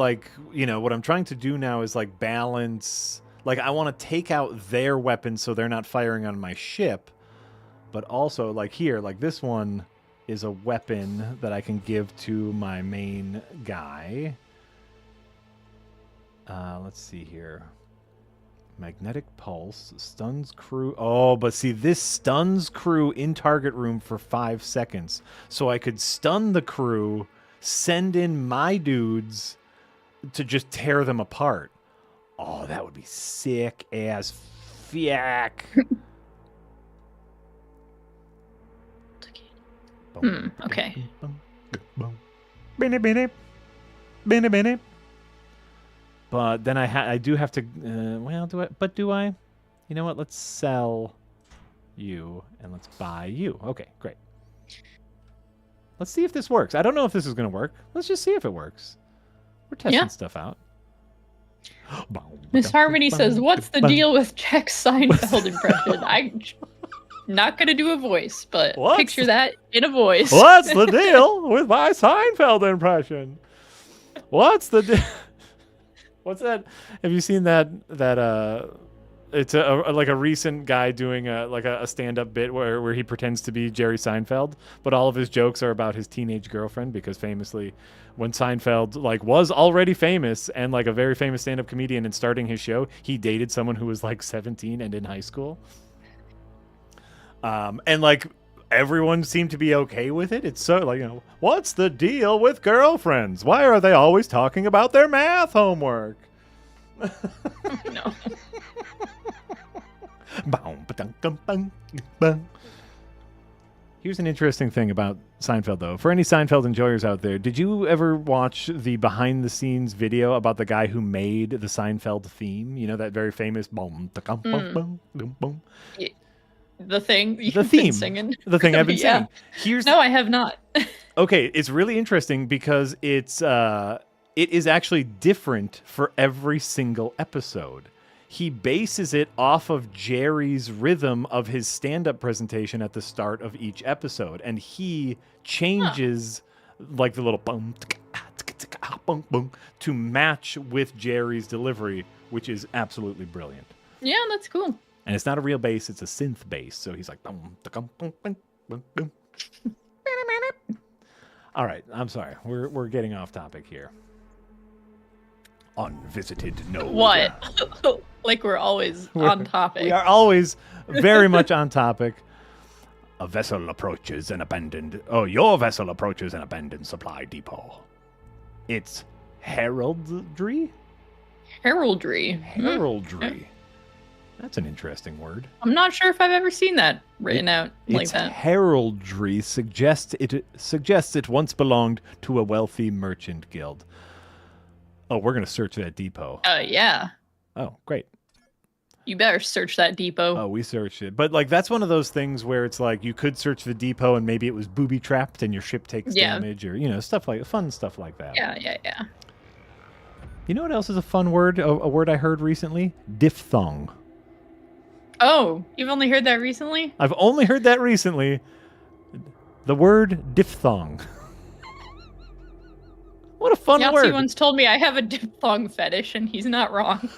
do now is like balance, like I want to take out their weapons so they're not firing on my ship. But also, like here, like this one is a weapon that I can give to my main guy. Let's see here. Magnetic pulse, stuns crew. Oh, but see, this stuns crew in target room for 5 seconds. So I could stun the crew, send in my dudes to just tear them apart. Oh, that would be sick as fuck. Okay. But then I do have to. Do I? You know what? Let's sell you and let's buy you. Okay, great. Let's see if this works. I don't know if this is going to work. Let's just see if it works. We're testing stuff out. Miss Harmony says, "What's the deal with Jack's Seinfeld impression?" I'm not going to do a voice, but picture that in a voice. What's the deal with my Seinfeld impression? What's the What's that? Have you seen that it's like a recent guy doing a stand-up bit where he pretends to be Jerry Seinfeld, but all of his jokes are about his teenage girlfriend, because famously when Seinfeld like was already famous and like a very famous stand-up comedian and starting his show, he dated someone who was like 17 and in high school. And like everyone seemed to be okay with it. It's so like, what's the deal with girlfriends? Why are they always talking about their math homework? No. Here's an interesting thing about Seinfeld, though. For any Seinfeld enjoyers out there, did you ever watch the behind-the-scenes video about the guy who made the Seinfeld theme? You know, that very famous boom, boom, boom, boom. The thing you've the theme, been singing. The thing I've been singing. No, I have not. Okay, it's really interesting because it is actually different for every single episode. He bases it off of Jerry's rhythm of his stand-up presentation at the start of each episode, and he changes like the little boom, boom, boom to match with Jerry's delivery, which is absolutely brilliant. Yeah, that's cool. And it's not a real bass, it's a synth bass. So he's like, boom, boom, boom, boom, boom, boom. All right, I'm sorry. We're getting off topic here. Unvisited node. What? Like we're always on topic. We are always very much on topic. A vessel approaches an abandoned... Oh, your vessel approaches an abandoned supply depot. It's heraldry? Heraldry. Heraldry. That's an interesting word. I'm not sure if I've ever seen that written out like that. Heraldry suggests it once belonged to a wealthy merchant guild. Oh, we're going to search that depot. Yeah. Oh, great. You better search that depot. Oh, we searched it. But like that's one of those things where it's like you could search the depot and maybe it was booby-trapped and your ship takes damage, or fun stuff like that. Yeah. You know what else is a fun word? A word I heard recently? Diphthong. Oh, you've only heard that recently? I've only heard that recently. The word diphthong. What a fun word. Yahtzee once told me I have a diphthong fetish, and he's not wrong.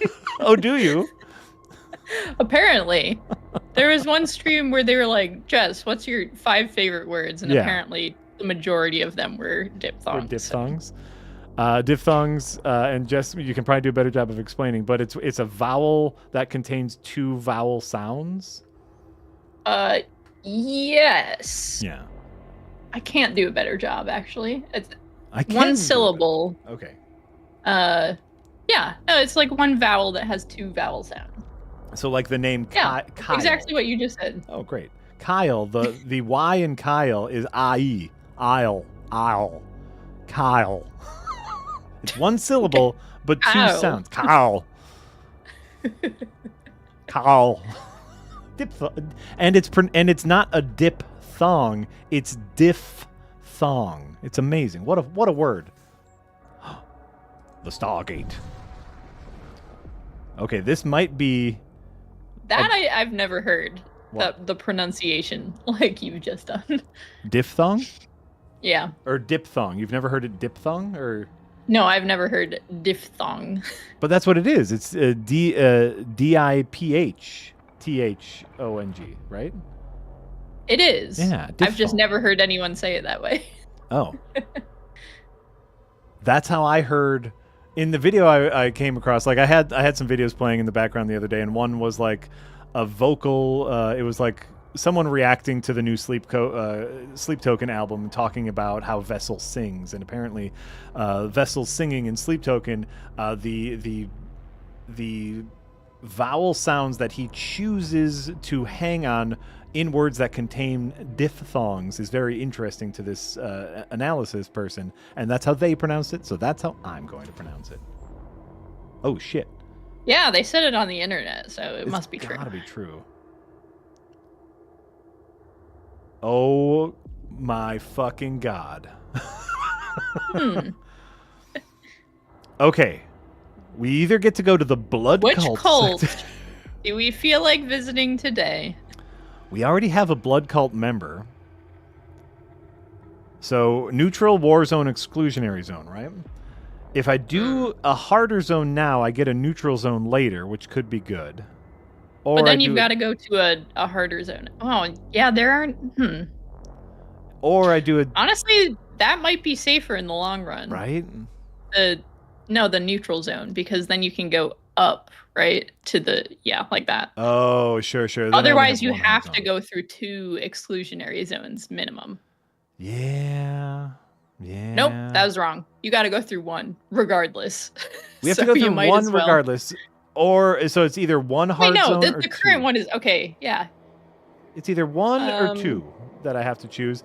Oh, do you? Apparently. There was one stream where they were like, Jess, what's your 5 favorite words? And apparently the majority of them were diphthongs. Diphthongs. Diphthongs, and Jess, you can probably do a better job of explaining, but it's a vowel that contains two vowel sounds. Yes. Yeah. I can't do a better job, actually. It's I can one do it. syllable. Okay. Yeah. No, it's like one vowel that has two vowel sounds. So like the name Yeah, Kyle. exactly what you just said. Oh, great. Kyle, the Y in Kyle is I-E. Isle. Kyle. It's one syllable, but two Kyle. sounds. Kyle. Kyle. And it's not a diphthong. It's diphthong. It's amazing. What a word. The Stargate. Okay, this might be That I've never heard. What? The pronunciation like you've just done. diphthong Yeah. or diphthong. You've never heard it diphthong or? No, I've never heard diphthong. But that's what it is. It's D-I-P-H-T-H-O-N-G, right? It is. Yeah, I've just diphthong. never heard anyone say it that way. Oh. That's how I heard in the video I came across. Like I had some videos playing in the background the other day, and one was like a vocal. It was like someone reacting to the new Sleep Token album and talking about how Vessel sings, and apparently Vessel's singing in Sleep Token, the vowel sounds that he chooses to hang on in words that contain diphthongs is very interesting to this analysis person, and that's how they pronounce it, so that's how I'm going to pronounce it. Oh shit. Yeah, they said it on the internet, so it must be true. It's gotta be true. Oh my fucking god. Okay. We either get to go to the blood Which cult. cult do we feel like visiting today? We already have a blood cult member. So, neutral, war zone, exclusionary zone, right? If I do a harder zone now, I get a neutral zone later, which could be good. Or But then I you've do got to go to a harder zone. Oh, yeah, there aren't. Or I do a Honestly, that might be safer in the long run. right. The neutral zone, because then you can go up, right, to the like that. Oh, sure. Then I only Otherwise, you one have hard to zone. go through 2 exclusionary zones minimum. Yeah. Nope, that was wrong. You got to go through 1 regardless. We have So to go you through might one as well. regardless. Or so it's either one Wait, hard no, zone the or current 2. one is okay. Yeah, It's either 1 or 2 that I have to choose.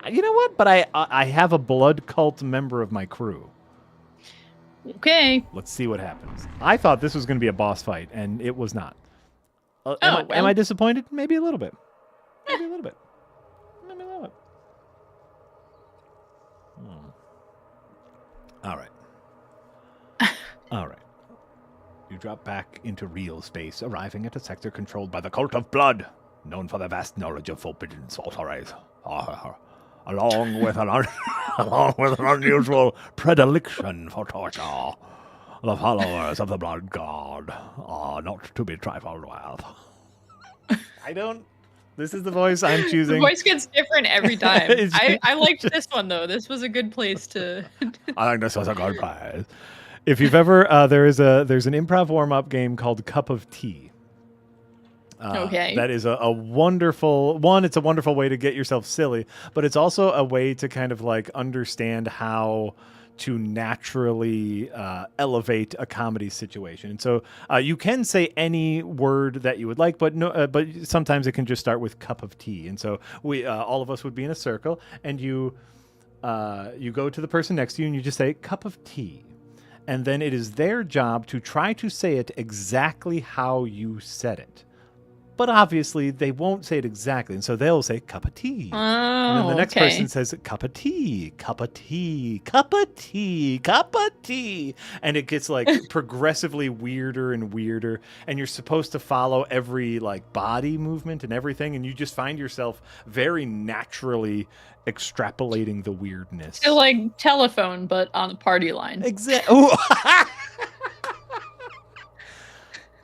You know what? But I have a blood cult member of my crew. okay. Let's see what happens. I thought this was going to be a boss fight, and it was not. Am well. I disappointed? Maybe a little bit. Maybe a little bit. Maybe a little bit. All right. All right. You drop back into real space, arriving at a sector controlled by the Cult of Blood, known for their vast knowledge of forbidden sorceries, along with an unusual predilection for torture. The followers of the Blood God are not to be trifled with. This is the voice I'm The choosing. voice gets different every time. It's- I liked this one though. This was a good place to. I think this was a good prize. If you've ever, there's an improv warm-up game called Cup of Tea. Okay. That is a wonderful one. It's a wonderful way to get yourself silly, but it's also a way to kind of like understand how to naturally elevate a comedy situation. And so you can say any word that you would like, but but sometimes it can just start with cup of tea. And so we all of us would be in a circle, and you go to the person next to you and you just say cup of tea. And then it is their job to try to say it exactly how you said it. But obviously, they won't say it exactly. And so they'll say, cup of tea. And then the next person says, cup of tea, cup of tea, cup of tea, cup of tea. And it gets like progressively weirder and weirder. And you're supposed to follow every like body movement and everything. And you just find yourself very naturally extrapolating the weirdness. So like telephone, but on a party line. Exactly.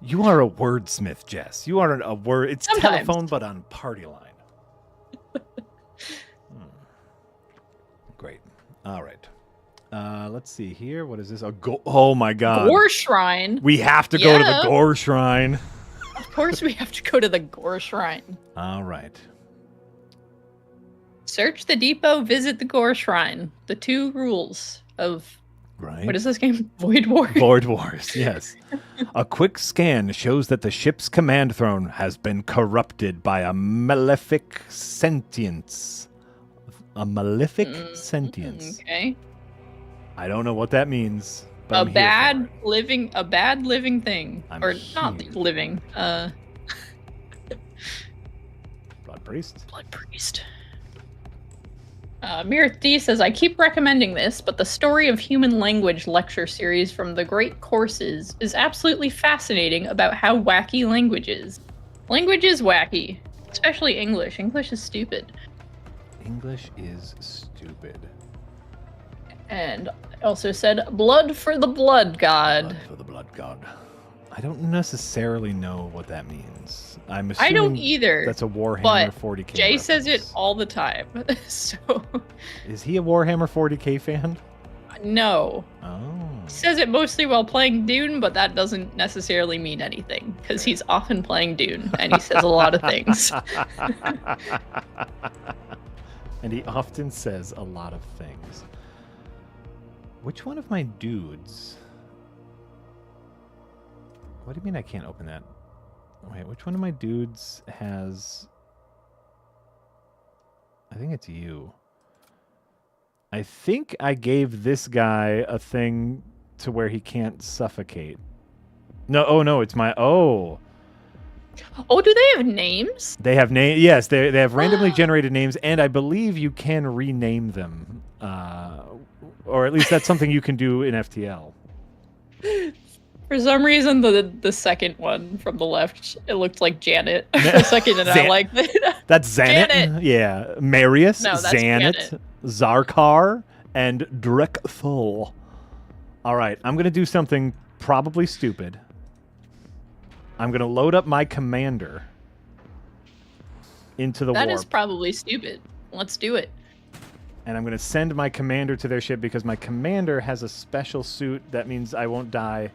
You are a wordsmith, Jess. You are a word. It's Sometimes. telephone, but on party line. Great. All right. Let's see here. What is this? Oh my god. Gore Shrine. We have to go to the Yeah. Gore Shrine. Of course, we have to go to the Gore Shrine. All right. Search the depot, visit the Gore Shrine. The 2 rules of Right. what is this game? Void War. Void Wars, yes. A quick scan shows that the ship's command throne has been corrupted by a malefic sentience. A malefic sentience. Okay. I don't know what that means. But A I'm here bad for it. living thing. I'm or here. not living. Blood priest. Blood priest. Mirth D says, I keep recommending this, but the Story of Human Language lecture series from the Great Courses is absolutely fascinating about how wacky language is. Language is wacky, especially English. English is stupid. English is stupid. And also said, blood for the blood god. Blood for the blood god. I don't necessarily know what that means. I'm I assuming don't either. that's a Warhammer but 40k. Jay says it reference. all the time. So, Is he a Warhammer 40k fan? no. Oh. He says it mostly while playing Dune, but that doesn't necessarily mean anything because he's often playing Dune and he says a lot of things. And he often says a lot of things. Which one of my dudes? What do you mean I can't open that? Wait, which one of my dudes has... I think it's you. I think I gave this guy a thing to where he can't suffocate. No, oh no, it's my... Oh. Oh, do they have names? They have name. Yes, they have randomly generated names, and I believe you can rename them, or at least that's something you can do in FTL. For some reason, the second one from the left, it looked like Janet. The second, and I liked it. That's Xanet. Janet. Yeah, Marius, No, that's Xanet, Janet. Zarkar, and Drekthul. All right, I'm gonna do something probably stupid. I'm gonna load up my commander into the That warp. is probably stupid. Let's do it. And I'm going to send my commander to their ship because my commander has a special suit that means I won't die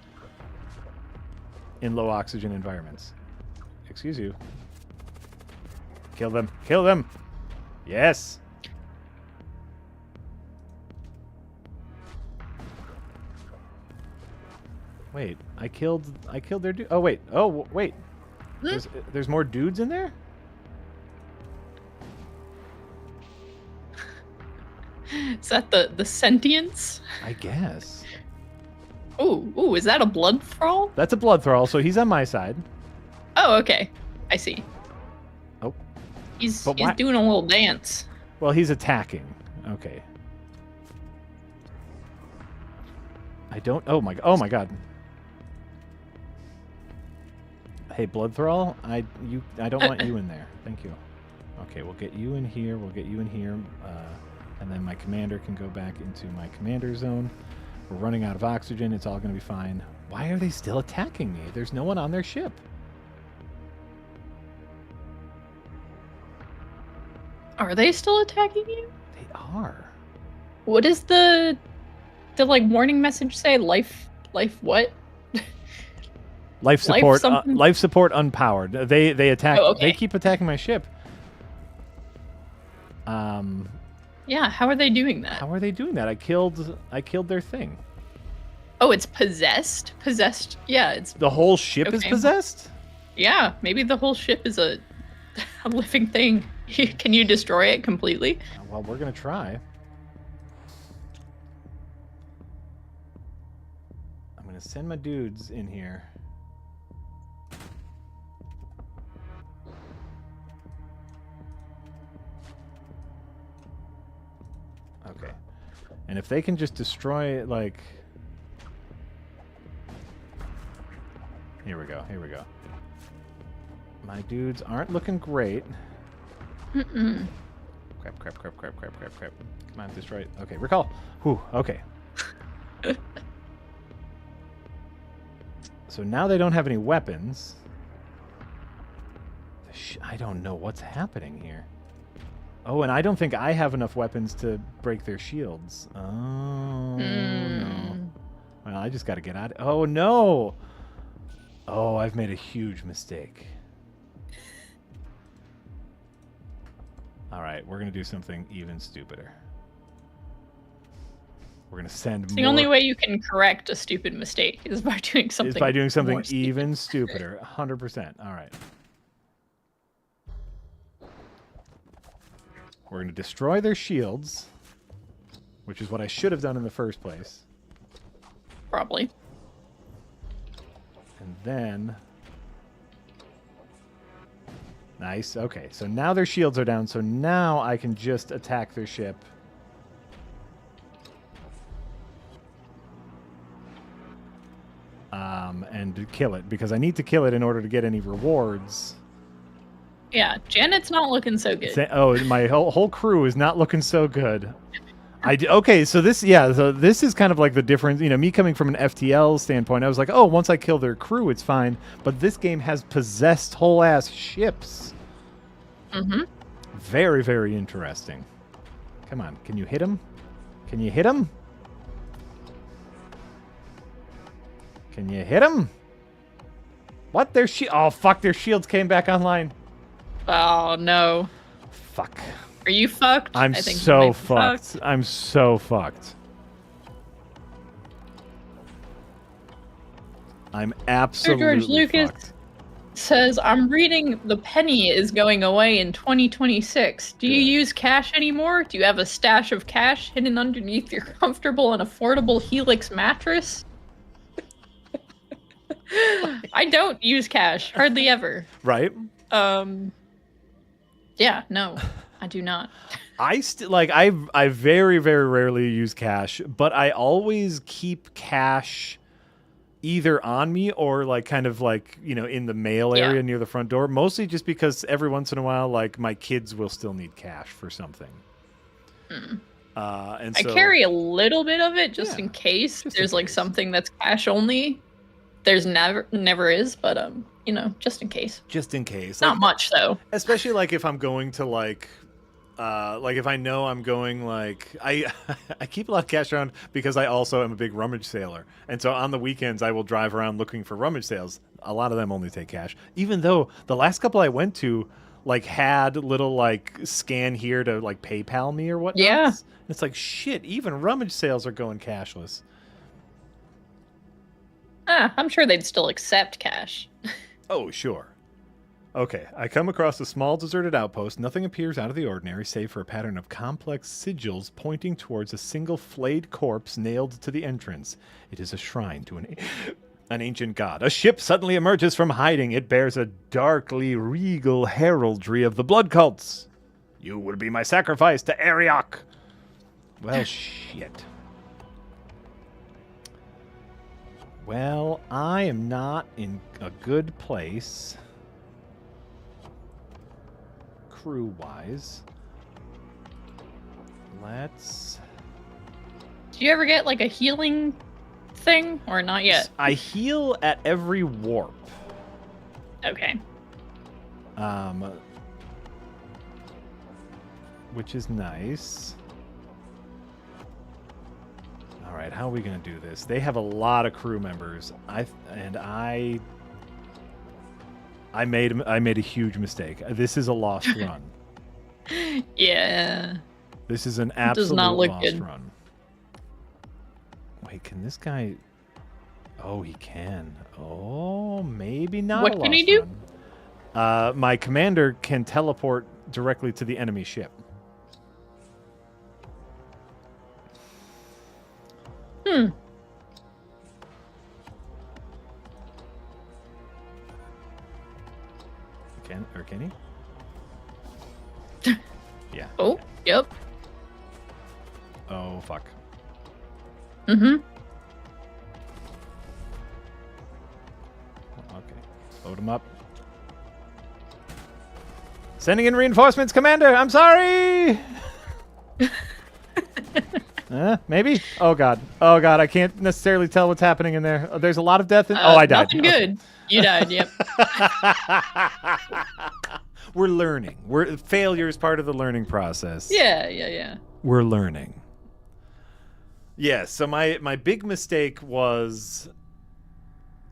in low oxygen environments. Excuse you. Kill them. Kill them. Yes. Wait, I killed their dude. Oh wait. Oh wait. There's more dudes in there? Is that the sentience? I guess. Ooh, is that a blood thrall? That's a blood thrall, so he's on my side. Oh, okay. I see. Oh. He's But why- doing a little dance. Well, he's attacking. Okay. I don't. Oh my god. Hey, blood thrall. I don't want you in there. Thank you. Okay, we'll get you in here. We'll get you in here. And then my commander can go back into my commander zone. We're running out of oxygen. It's all going to be fine. Why are they still attacking me? There's no one on their ship. Are they still attacking you? They are. What does the like warning message say? Life what? Life support. something? Life support unpowered. They attack. Oh, okay. They keep attacking my ship. Yeah, how are they doing that? How are they doing that? I killed their thing. Oh, it's possessed? Possessed. Yeah, it's The whole ship is Okay. possessed? yeah, maybe the whole ship is a living thing. Can you destroy it completely? Well, we're going to try. I'm going to send my dudes in here. Okay. And if they can just destroy, like... Here we go. My dudes aren't looking great. Mm-mm. Crap. Come on, destroy it. Okay, recall. Whew, okay. So now they don't have any weapons. I don't know what's happening here. Oh, and I don't think I have enough weapons to break their shields. Oh, no. Well, I just got to get out. Oh, no. Oh, I've made a huge mistake. All right, we're going to do something even stupider. We're going to send It's more... the only way you can correct a stupid mistake is by doing something. Is by doing something more stupid. even stupider. 100%. All right. We're going to destroy their shields, which is what I should have done in the first place. Probably. And then... Nice. Okay, so now their shields are down, so now I can just attack their ship. And kill it, because I need to kill it in order to get any rewards. Yeah, Janet's not looking so good. Oh, my whole crew is not looking so good. Okay, so this is kind of like the difference. You know, me coming from an FTL standpoint, I was like, oh, once I kill their crew, it's fine. But this game has possessed whole ass ships. Mm-hmm. Very, very interesting. Come on, can you hit him? Can you hit him? Can you hit him? What? Oh, fuck, their shields came back online. Oh, no. Fuck. Are you fucked? I'm I think you so might be fucked. I'm so fucked. I'm absolutely George Lucas fucked. says, I'm reading the penny is going away in 2026. Do you Good. use cash anymore? Do you have a stash of cash hidden underneath your comfortable and affordable Helix mattress? I don't use cash, hardly ever. Right? Yeah, no, I do not. I very, very rarely use cash, but I always keep cash either on me or like kind of like, you know, in the mail area near the front door, mostly just because every once in a while, like my kids will still need cash for something. And so I carry a little bit of it just in case there's like something that's cash only. There's never is, but you know, just in case. Just in case. Not much though. Especially like if I'm going to like if I know I'm going like I keep a lot of cash around because I also am a big rummage sailor. And so on the weekends I will drive around looking for rummage sales. A lot of them only take cash. Even though the last couple I went to like had little like scan here to like PayPal me or whatnot. Yeah. It's like shit, even rummage sales are going cashless. I'm sure they'd still accept cash. Oh, sure. Okay, I come across a small deserted outpost. Nothing appears out of the ordinary, save for a pattern of complex sigils pointing towards a single flayed corpse nailed to the entrance. It is a shrine to an ancient god. A ship suddenly emerges from hiding. It bears a darkly regal heraldry of the blood cults. You will be my sacrifice to Ariok. Well, shit. Well, I am not in a good place, crew-wise. Let's... Do you ever get like a healing thing or not yet? I heal at every warp. Okay. Which is nice. All right, how are we going to do this? They have a lot of crew members. I made a huge mistake. This is a lost run. Yeah. This is an absolute Does not look lost good. run. Wait, can this guy... Oh, he can. Oh, maybe not. What a can he lost do? run. My commander can teleport directly to the enemy ship. Can he? Yeah. Oh, yep. Oh, fuck. Mm-hmm. Okay. Load him up. Sending in reinforcements, Commander! I'm sorry! Maybe? Oh, God. Oh, God. I can't necessarily tell what's happening in there. Oh, there's a lot of death in... I died. Nothing good. You died, yep. We're learning. Failure is part of the learning process. Yeah. We're learning. Yeah, so my big mistake was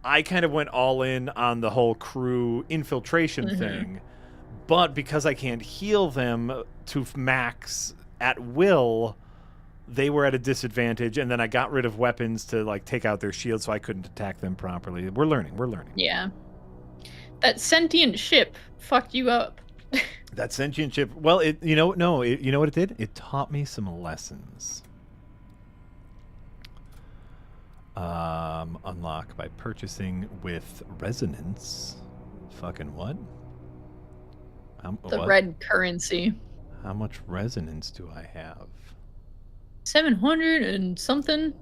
I kind of went all in on the whole crew infiltration thing, but because I can't heal them to max at will, they were at a disadvantage, and then I got rid of weapons to like take out their shields so I couldn't attack them properly. We're learning. Yeah. That sentient ship fucked you up. That sentient ship, well, you know what it did? It taught me some lessons. Unlock by purchasing with resonance. Fucking what? The red currency. How much resonance do I have? 700 and something.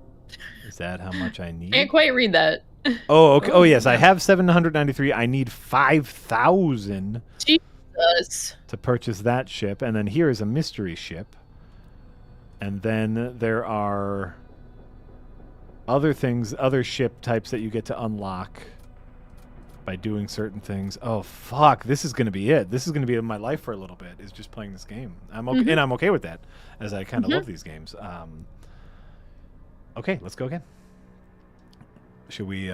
Is that how much I need? Can't quite read that. Oh, okay. Oh, yes. I have 793. I need 5,000 Jesus. to purchase that ship. And then here is a mystery ship. And then there are other things, other ship types that you get to unlock by doing certain things. Oh, fuck. This is going to be it. This is going to be my life for a little bit, is just playing this game. I'm okay, and I'm okay with that, as I kind of love these games. Okay, let's go again. Should we...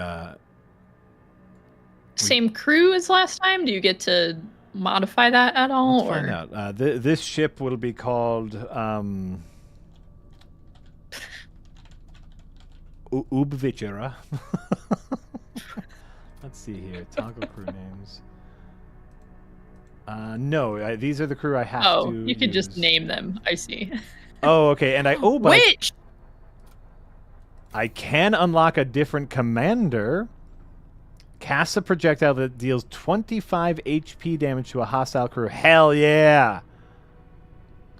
Same crew as last time? Do you get to modify that at all? Let's find out. This ship will be called... Ubvitjera. Let's see here. Toggle crew names. No, these are the crew I have to Oh, you could use. just name them. I see. Oh, okay. And Which? I can unlock a different commander. Cast a projectile that deals 25 HP damage to a hostile crew. Hell yeah.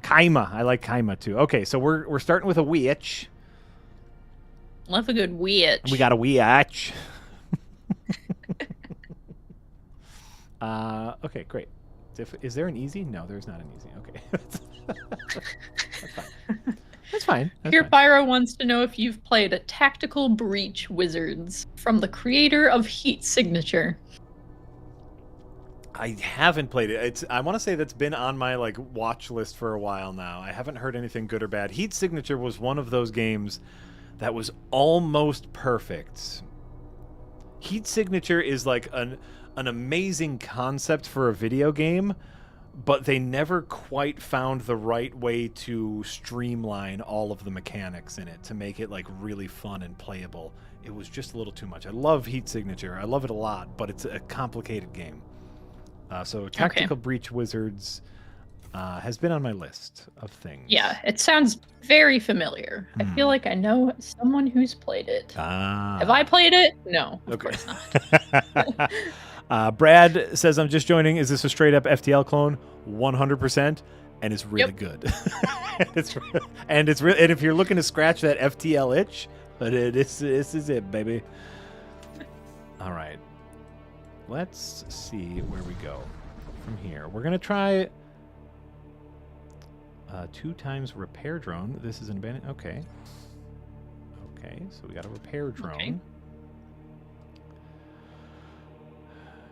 Kaima. I like Kaima too. Okay, so we're starting with a witch. Love a good witch. We got a witch. Okay, great. Is there an easy? No, there's not an easy. Okay. That's fine. That's fine. Here, Pyro wants to know if you've played a Tactical Breach Wizards from the creator of Heat Signature. I haven't played it. I want to say that's been on my watch list for a while now. I haven't heard anything good or bad. Heat Signature was one of those games that was almost perfect. Heat Signature is like an amazing concept for a video game, but they never quite found the right way to streamline all of the mechanics in it to make it really fun and playable. It was just a little too much. I love Heat Signature. I love it a lot, but it's a complicated game. So Tactical Breach Wizards has been on my list of things. Yeah, it sounds very familiar. I feel like I know someone who's played it. Have I played it? No, of course not. Brad says, I'm just joining. Is this a straight up FTL clone? 100%. And it's really good. and if you're looking to scratch that FTL itch, this is it, baby. All right. Let's see where we go from here. We're going to try 2 times repair drone. This is an abandoned. Okay. Okay, so we got a repair drone. Okay.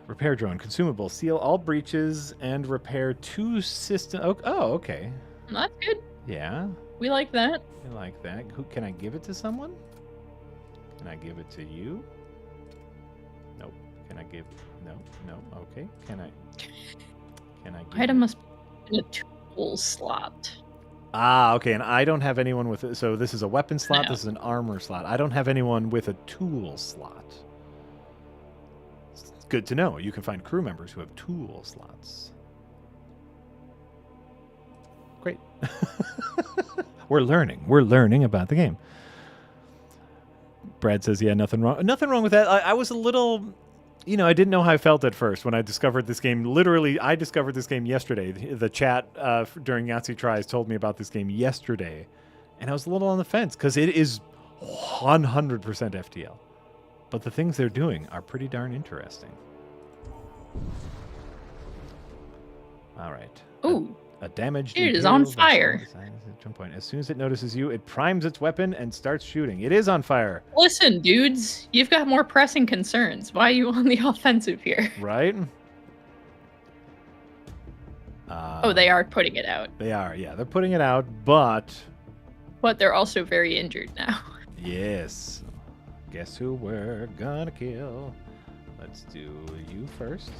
Repair drone, consumable, seal all breaches and repair 2 system. Oh, okay. That's good. Yeah. We like that. I like that. Who can I give it to? Someone? Can I give it to you? Nope. Can I give? No. Okay. Can I? Give Item must be in a tool slot. Ah, okay. And I don't have anyone with it. So this is a weapon slot. No. This is an armor slot. I don't have anyone with a tool slot. Good to know. You can find crew members who have tool slots. Great. We're learning. We're learning about the game. Brad says, yeah, nothing wrong. Nothing wrong with that. I was a little, I didn't know how I felt at first when I discovered this game. Literally, I discovered this game yesterday. The chat during Yahtzee Tries told me about this game yesterday. And I was a little on the fence because it is 100% FTL. But the things they're doing are pretty darn interesting. All right. Ooh, A damaged It is on Imperial fire. vessel is at jump point. As soon as it notices you, it primes its weapon and starts shooting. It is on fire, Listen, dudes, you've got more pressing concerns. Why are you on the offensive here? right? Oh, they are putting it out. They are, yeah. They're putting it out, but But they're also very injured now. yes. Guess who we're gonna kill? Let's do you first.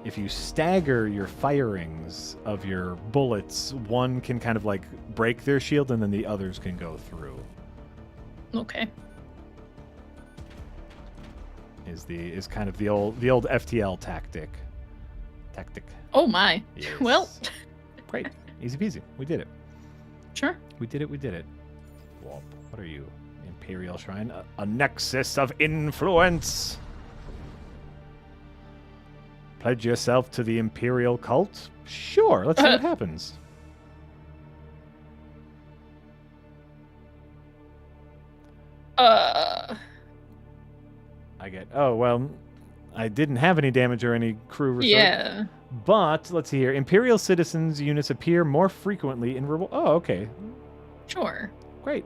If you stagger your firings of your bullets, one can kind of like break their shield and then the others can go through. Okay. Is kind of the old FTL tactic. Oh my. Yes. Well, Great. Easy peasy. We did it. sure. We did it. Whoop. What are you? Imperial Shrine? A nexus of influence. Pledge yourself to the Imperial cult? Sure. Let's see what happens. Oh, well, I didn't have any damage or any crew research. Yeah. But, let's see here. Imperial citizens units appear more frequently in Oh, okay. Sure. Great.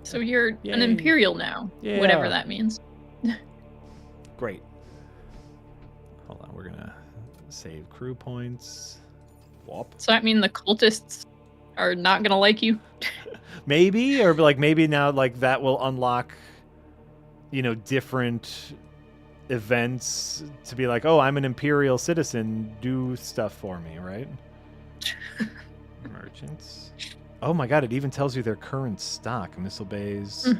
So you're Yay. an Imperial now. Yeah. Whatever that means. Great. Hold on, we're gonna save crew points. Whoop. So that mean the cultists are not gonna like you? Maybe, or like maybe now like that will unlock, different events to be like, oh, I'm an Imperial citizen, do stuff for me, right? Merchants. Oh my god, it even tells you their current stock. Missile bays,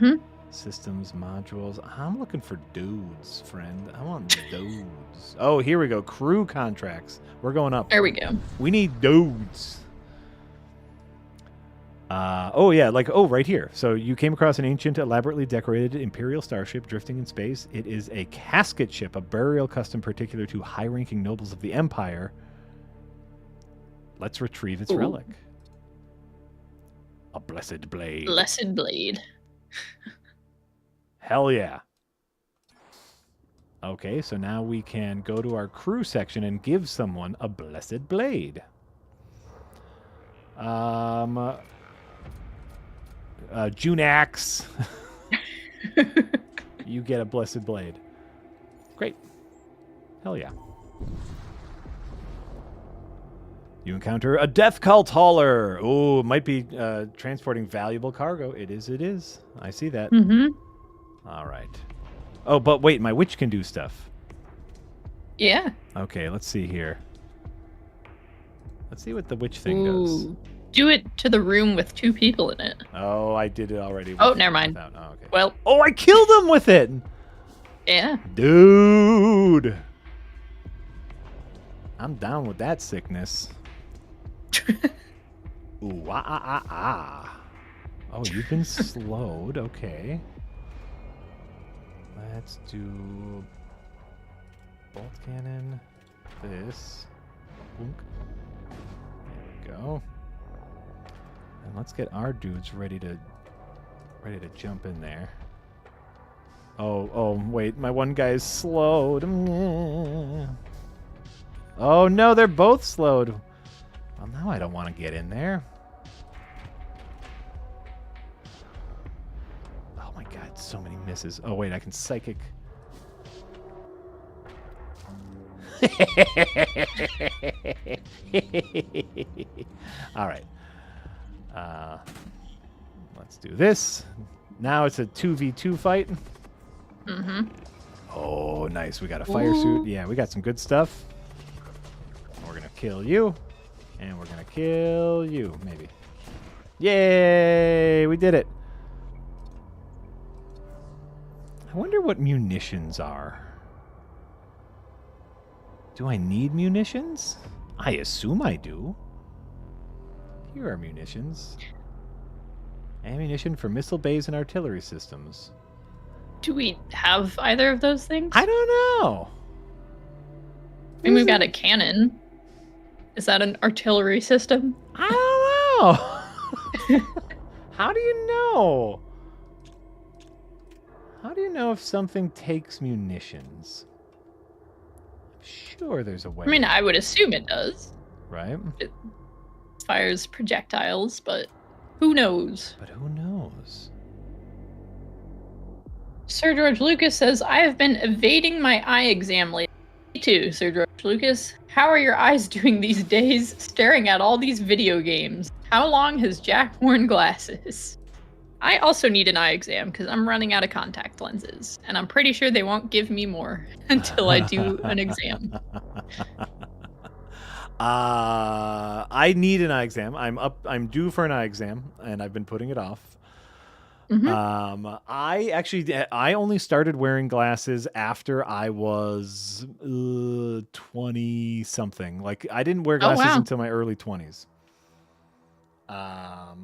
systems, modules. I'm looking for dudes, friend. I want dudes. Oh, here we go. Crew contracts. We're going up. There we go. We need dudes. Right here. So you came across an ancient, elaborately decorated Imperial starship drifting in space. It is a casket ship, a burial custom particular to high-ranking nobles of the Empire. Let's retrieve its relic. A blessed blade. Blessed blade. Hell yeah. Okay, so now we can go to our crew section and give someone a blessed blade. Junax. You get a blessed blade. Great. Hell yeah. You encounter a death cult hauler. Oh, it might be transporting valuable cargo. It is. I see that. All right. Oh, but wait, my witch can do stuff. Yeah. Okay, let's see here. Let's see what the witch thing does. Do it to the room with 2 people in it. Oh, I did it already. Oh, never mind. Oh, okay. Well, Oh, I killed him with it! yeah. Dude! I'm down with that sickness. Ooh, Oh, you've been slowed. Okay. Let's do bolt cannon. This. Boink. There we go. And let's get our dudes ready to jump in there. Oh, wait, my one guy's slowed. Oh no, they're both slowed. Well, now I don't want to get in there. Oh my god, so many misses. Oh wait, I can psychic. All right. Let's do this. Now it's a 2v2 fight. Oh, nice. We got a fire suit. Yeah, we got some good stuff. We're going to kill you. And we're going to kill you, maybe. Yay! We did it. I wonder what munitions are. Do I need munitions? I assume I do. Here are munitions. Ammunition for missile bays and artillery systems. Do we have either of those things? I don't know. I mean, we've got a cannon. Is that an artillery system? I don't know. How do you know? How do you know if something takes munitions? Sure, there's a way. I mean, I would assume it does. Right? It fires projectiles, but who knows? But who knows? Sir George Lucas says, I have been evading my eye exam lately. Me too, Sir George Lucas. How are your eyes doing these days, staring at all these video games? How long has Jack worn glasses? I also need an eye exam because I'm running out of contact lenses, and I'm pretty sure they won't give me more until I do an exam. I need an eye exam. I'm due for an eye exam, and I've been putting it off. Mhm. I only started wearing glasses after I was 20 something. Like I didn't wear glasses wow. until my early 20s.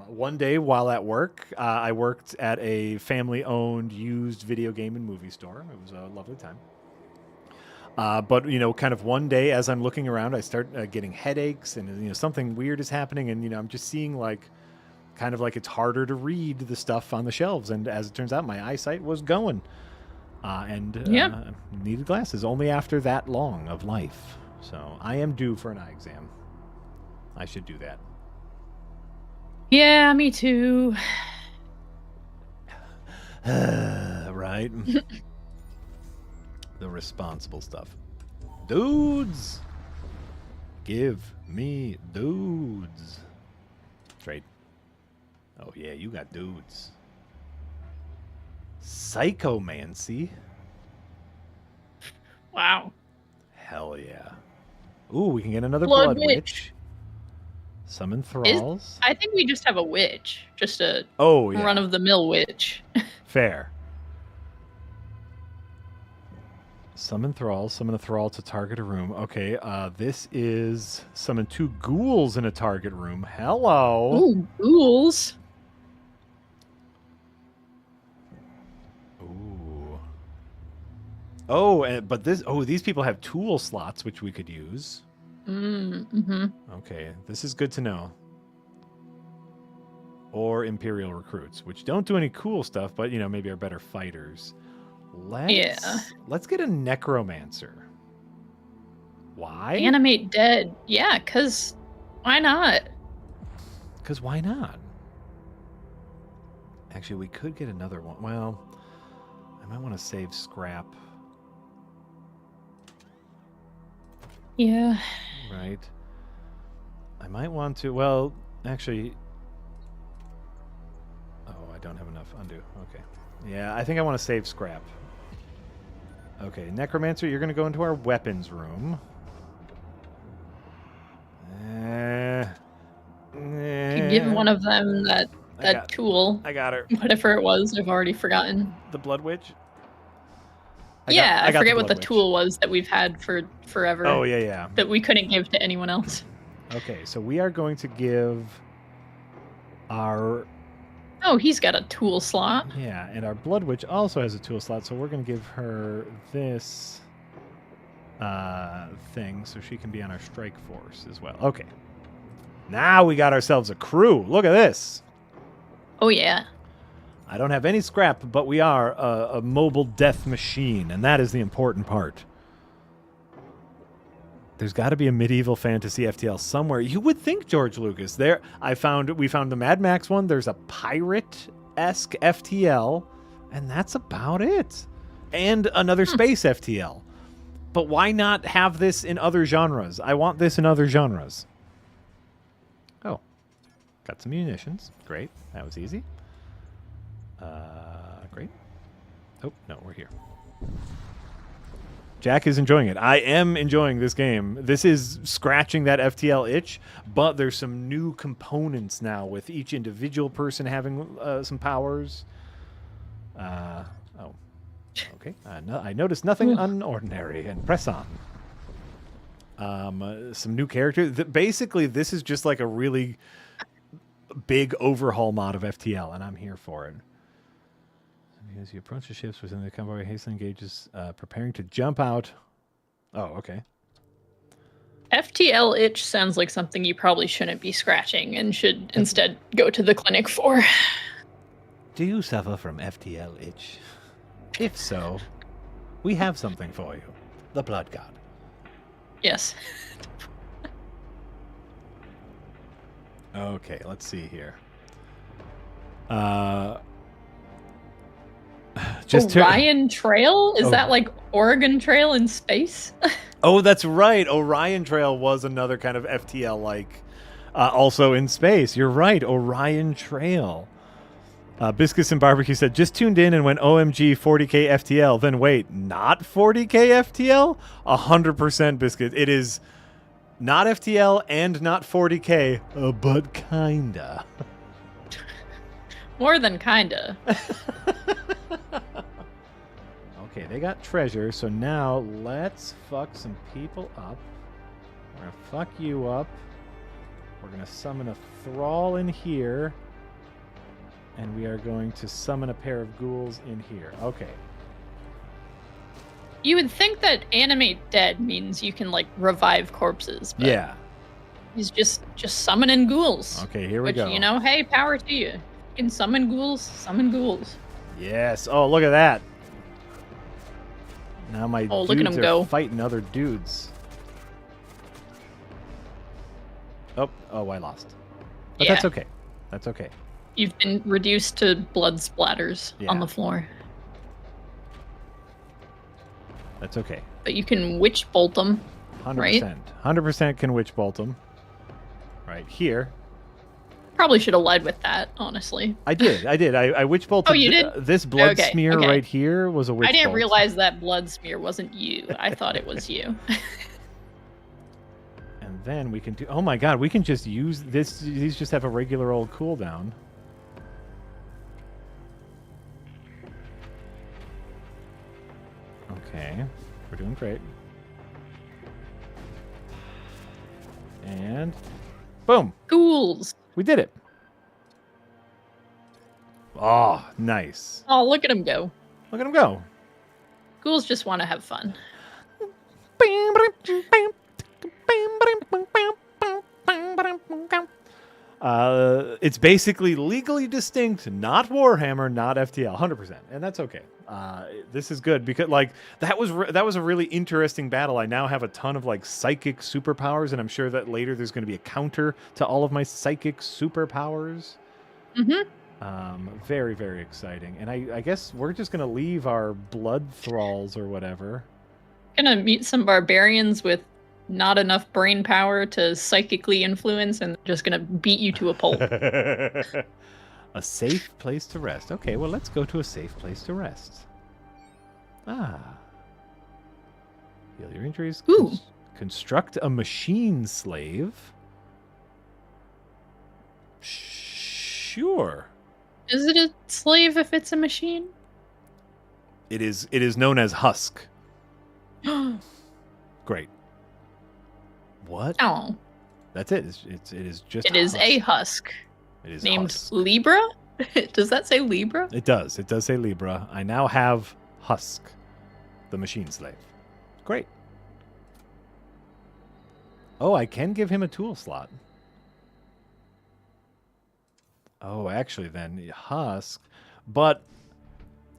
One day while at work, I worked at a family-owned used video game and movie store. It was a lovely time. But kind of one day as I'm looking around, I start getting headaches, and something weird is happening, and I'm just seeing kind of like it's harder to read the stuff on the shelves. And as it turns out, my eyesight was going, and needed glasses only after that long of life. So I am due for an eye exam. I should do that. Yeah, me too. Right. The responsible stuff. Dudes. Give me dudes. Trade. Oh, yeah, you got dudes. Psychomancy. Wow. Hell yeah. Ooh, we can get another Blood blood witch. witch. Summon thralls. I think we just have a witch. Just a Oh, yeah. run-of-the-mill witch. Fair. Summon thralls. Summon a thrall to target a room. Okay, this is summon 2 ghouls in a target room. Hello. Ooh, ghouls. Ooh. Oh, but these people have tool slots which we could use. Mm-hmm. Okay, this is good to know. Or Imperial recruits, which don't do any cool stuff, but maybe are better fighters. Let's get a necromancer. Why? Animate dead. Yeah, because why not? Because why not? Actually, we could get another one. Well, I might want to save scrap. Yeah. Right. I might want to. Well, actually. Oh, I don't have enough. Undo. Okay. Yeah, I think I want to save scrap. Okay, Necromancer, you're going to go into our weapons room. You give one of them that tool. I got her. Whatever it was, I've already forgotten. The Blood Witch? I got forget the what the Blood Witch. tool was that we've had for forever. Oh, yeah. That we couldn't give to anyone else. Okay, so we are going to give our... Oh, he's got a tool slot. Yeah, and our Blood Witch also has a tool slot, so we're going to give her this thing so she can be on our strike force as well. Okay. Now we got ourselves a crew. Look at this. Oh, yeah. I don't have any scrap, but we are a mobile death machine, and that is the important part. There's got to be a medieval fantasy FTL somewhere. You would think, George Lucas. We found the Mad Max one. There's a pirate-esque FTL, and that's about it. And another space FTL. But why not have this in other genres? I want this in other genres. Oh, got some munitions. Great. That was easy. Great. Oh, no, we're here. Jack is enjoying it. I am enjoying this game. This is scratching that FTL itch, but there's some new components now with each individual person having some powers. Oh, okay. I noticed nothing unordinary, and press on. Some new characters. Basically, this is just like a really big overhaul mod of FTL, and I'm here for it. As you approach the ships within the convoy, hastily engages, preparing to jump out. Oh, okay. FTL itch sounds like something you probably shouldn't be scratching and should instead go to the clinic for. Do you suffer from FTL itch? If so, we have something for you. The Blood God. Yes. Okay, let's see here. Orion Trail? Is Oh. that like Oregon Trail in space? Oh, that's right. Orion Trail was another kind of FTL like, also in space. You're right. Orion Trail. Biscuits and Barbecue said, just tuned in and went OMG 40k FTL. Then wait, not 40k FTL? 100% Biscuit. It is not FTL and not 40k, but kinda. More than kinda. Okay, they got treasure, so now let's fuck some people up. We're gonna fuck you up. We're gonna summon a thrall in here. And we are going to summon a pair of ghouls in here. Okay. You would think that animate dead means you can like revive corpses. But Yeah. He's just summoning ghouls. Okay, here we Which, go. you know, hey, power to you. You can summon ghouls, summon ghouls. Yes. Oh, look at that. Now my Oh, dudes look at 'em are go. fighting other dudes. Oh, I lost. But Yeah. that's okay. That's okay. You've been reduced to blood splatters Yeah. on the floor. That's okay. But you can witch bolt them. 100%. 100% can witch bolt them. Right here. Probably should have led with that, honestly. I did. I witch bolted. Oh, you did? This blood Okay, smear okay. right here was a witch I didn't bolt. realize that blood smear wasn't you. I thought it was you. And then we can do... Oh my god, we can just use this. These just have a regular old cooldown. Okay. We're doing great. And... Boom! Ghouls. We did it! Oh, nice. Oh, look at him go. Look at him go. Ghouls just want to have fun. It's basically legally distinct, not Warhammer, not FTL, 100%, and that's okay. This is good because like that was a really interesting battle. I now have a ton of like psychic superpowers, and I'm sure that later there's going to be a counter to all of my psychic superpowers. Very, very exciting. And I guess we're just going to leave our blood thralls or whatever. Gonna meet some barbarians with not enough brain power to psychically influence and just gonna beat you to a pulp. A safe place to rest. Okay, well, let's go to a safe place to rest. Ah. Heal your injuries. Ooh. Construct a machine slave. Sure. Is it a slave if it's a machine? It is known as Husk. Great. What? Oh, That's it. It is just it is a husk It is named Husk. Libra. Does that say Libra? It does. It does say Libra. I now have Husk, the machine slave. Great. Oh, I can give him a tool slot. Oh, actually, then Husk. But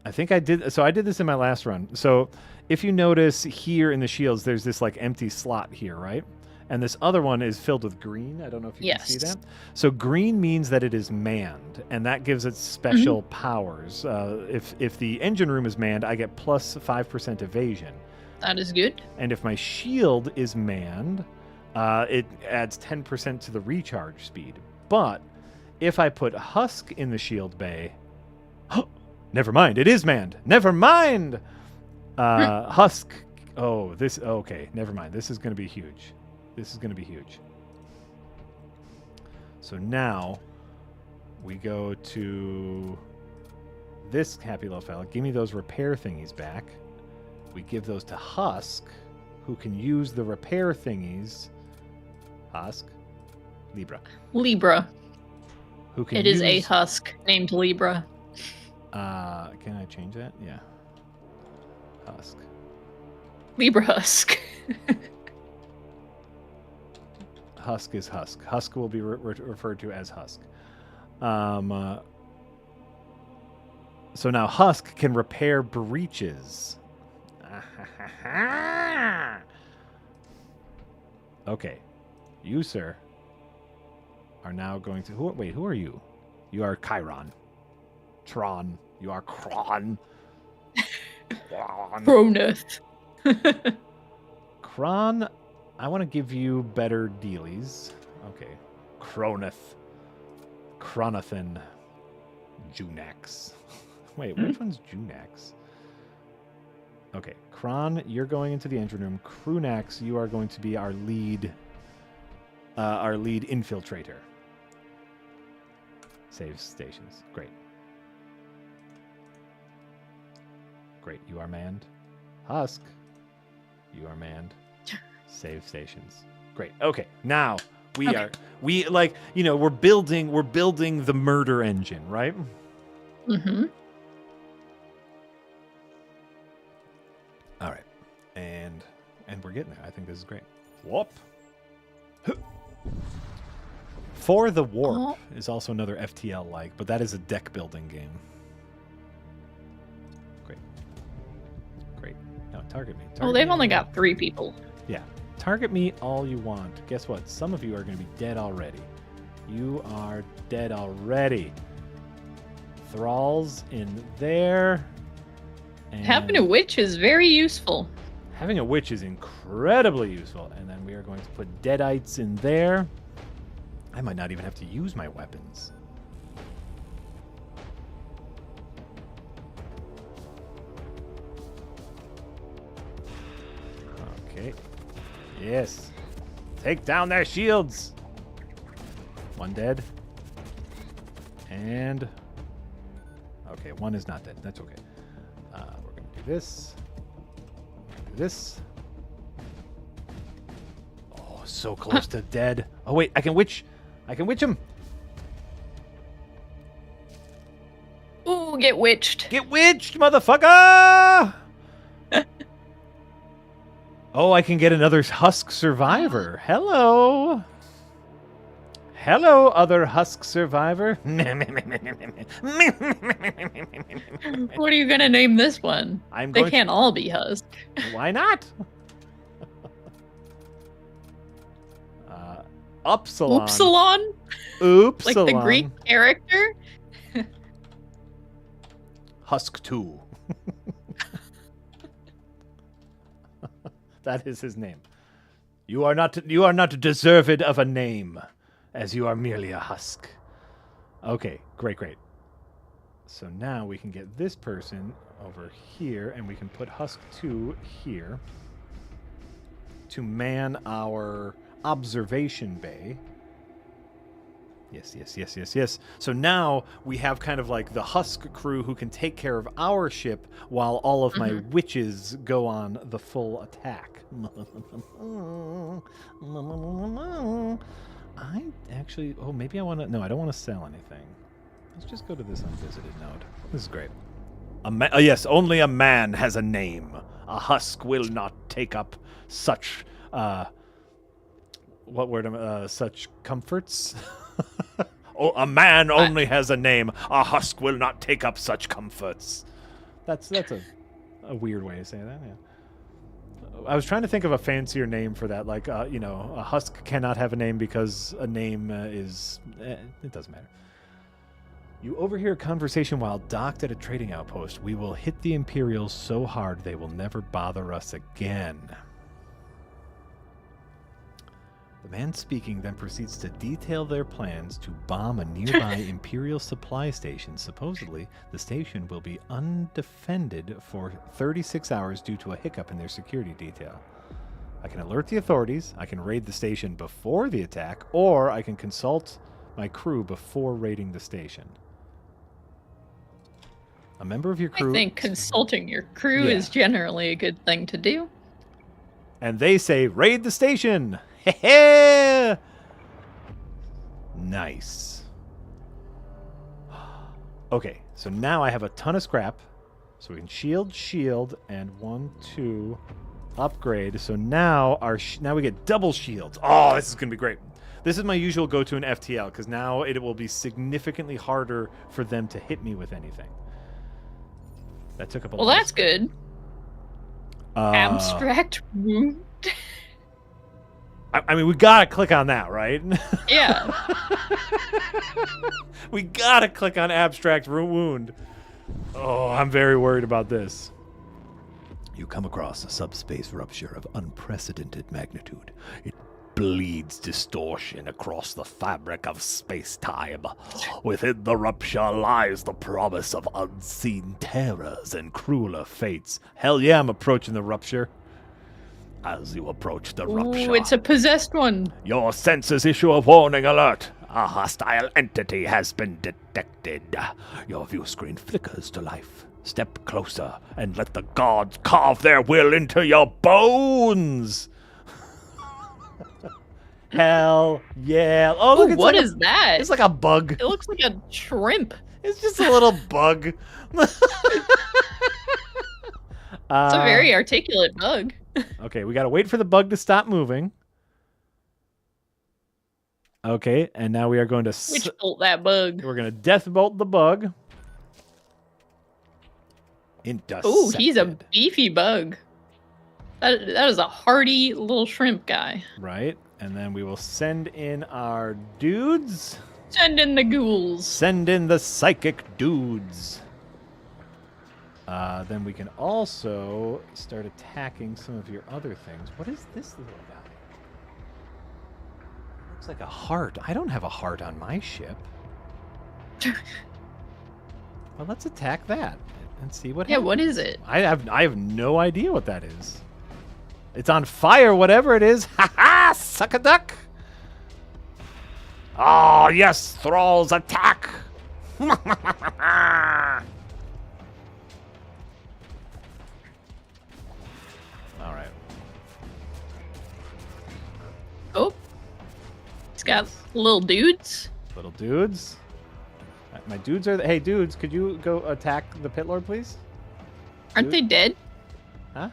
I think I did. So I did this in my last run. So if you notice here in the shields, there's this like empty slot here, right? And this other one is filled with green. I don't know if you can see Yes. that. So green means that it is manned, and that gives it special powers. If the engine room is manned, I get plus 5% evasion. That is good. And if my shield is manned, it adds 10% to the recharge speed. But if I put Husk in the shield bay... Never mind, it is manned. Never mind! Husk... Oh, this... Okay, never mind. This is going to be huge. This is going to be huge. So now we go to this happy little fella. Give me those repair thingies back. We give those to Husk, who can use the repair thingies. Husk? Libra. Libra. Who can It is a use- husk named Libra. Can I change that? Yeah. Husk. Libra husk. Husk is Husk. Husk will be referred to as Husk. So now Husk can repair breaches. Okay. You, sir, are now going to... Wait, who are you? You are Chiron. Tron. You are Kron. Cronus. Kron, I want to give you better dealies. Okay. Cronath. Cronathan. Junax. Wait, which one's Junax? Okay. Kron, you're going into the engine room. Krunax, you are going to be our lead infiltrator. Save stations. Great. Great. You are manned. Husk, you are manned. Save stations. Great. Okay. Now we're building the murder engine, right? Mm-hmm. All right. And we're getting there. I think this is great. Whoop. For the Warp is also another FTL-like, but that is a deck-building game. Great. Now, target me. They've only got 3 people. Yeah. Target me all you want. Guess what? Some of you are going to be dead already. You are dead already. Thralls in there. And Having a witch is very useful. having a witch is incredibly useful. And then we are going to put deadites in there. I might not even have to use my weapons. Okay. Yes. Take down their shields. One dead. And... okay, one is not dead. That's okay. We're going to do this. Do this. Oh, so close to dead. Oh, wait, I can witch him. Ooh, get witched. Get witched, motherfucker! Oh, I can get another Husk survivor. Hello. Hello, other Husk survivor. What are you gonna name this one? They can't all be Husk. Why not? Upsilon. Upsilon? Upsilon. Like the Greek character? Husk 2. That is his name. You are not deserved of a name, as you are merely a husk. Okay, great. So now we can get this person over here, and we can put Husk 2 here to man our observation bay. Yes. So now we have kind of like the Husk crew who can take care of our ship while all of my witches go on the full attack. I actually... oh, maybe I want to... no, I don't want to sell anything. Let's just go to this unvisited node. This is great. Yes, only a man has a name. A Husk will not take up such... what word? Such comforts? Oh, a man only has a name. A Husk will not take up such comforts. That's a weird way to say that, yeah. I was trying to think of a fancier name for that, like, a Husk cannot have a name because a name is... it doesn't matter. You overhear a conversation while docked at a trading outpost. We will hit the Imperials so hard they will never bother us again. The man speaking then proceeds to detail their plans to bomb a nearby Imperial supply station. Supposedly, the station will be undefended for 36 hours due to a hiccup in their security detail. I can alert the authorities, I can raid the station before the attack, or I can consult my crew before raiding the station. A member of your crew... I think consulting your crew is generally a good thing to do. And they say, raid the station! Heh. Nice. Okay, so now I have a ton of scrap. So we can shield, and 1, 2, upgrade. So now now we get double shields. Oh, this is going to be great. This is my usual go-to in FTL, because now it will be significantly harder for them to hit me with anything. That took up a lot. Well, that's good. Abstract wound. I mean, we gotta click on that, right? Yeah. We gotta click on abstract wound. Oh, I'm very worried about this. You come across a subspace rupture of unprecedented magnitude. It bleeds distortion across the fabric of space-time. Within the rupture lies the promise of unseen terrors and crueler fates. Hell yeah, I'm approaching the rupture. As you approach the rupture, Ooh, it's a possessed one. your senses issue a warning alert. A hostile entity has been detected. Your view screen flickers to life. Step closer and let the gods carve their will into your bones. Hell yeah. Oh, look, Ooh, it's what like is that? It's like a bug. It looks like a shrimp. It's just a little bug. It's a very articulate bug. Okay, we got to wait for the bug to stop moving. Okay, and now we are going to Witch bolt that bug. we're going to death bolt the bug. Intercepted. Ooh, he's a beefy bug. That is a hardy little shrimp guy. Right, and then we will send in our dudes. Send in the ghouls. Send in the psychic dudes. Then we can also start attacking some of your other things. What is this little guy? Looks like a heart. I don't have a heart on my ship. Well, let's attack that and see what happens. Yeah, what is it? I have no idea what that is. It's on fire, whatever it is. Ha ha! Suck a duck! Oh, yes! Thralls attack! Alright. Oh. It's got little dudes. Little dudes. My dudes are... Hey, dudes, could you go attack the pit lord, please? Aren't they dead? Huh?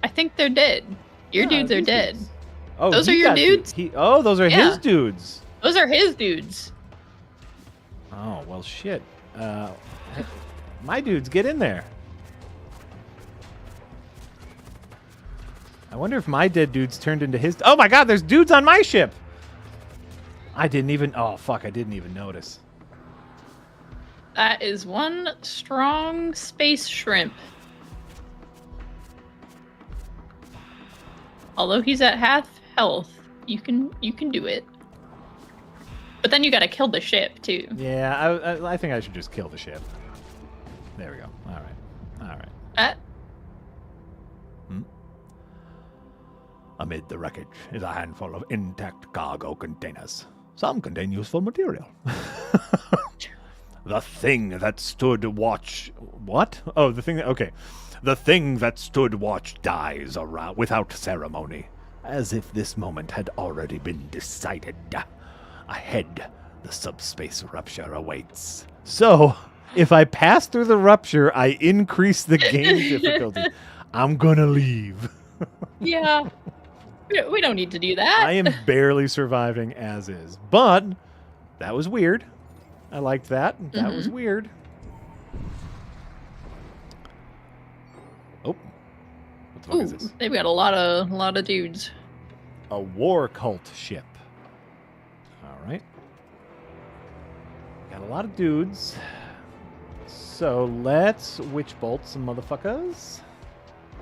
I think they're dead. Your No, dudes are these dead. dudes. Oh, Those he are your got dudes? Those are Yeah. his dudes. Those are his dudes. Oh, well, shit. My dudes, get in there. I wonder if my dead dudes turned into his... Oh, my God, there's dudes on my ship. I didn't even... Oh, fuck, I didn't even notice. That is one strong space shrimp. Although he's at half health, you can do it. But then you gotta kill the ship too. Yeah, I think I should just kill the ship. There we go. All right. All right. Amid the wreckage is a handful of intact cargo containers. Some contain useful material. The thing that stood watch... What? Oh, the thing that... Okay. The thing that stood watch dies around without ceremony, as if this moment had already been decided. Ahead, the subspace rupture awaits. So, if I pass through the rupture, I increase the game difficulty. I'm gonna leave. Yeah. We don't need to do that. I am barely surviving as is. But that was weird. I liked that. That was weird. Oh. What the fuck is Ooh, this? they've got a lot of dudes. A war cult ship. All right. Got a lot of dudes. So let's witch bolt some motherfuckers.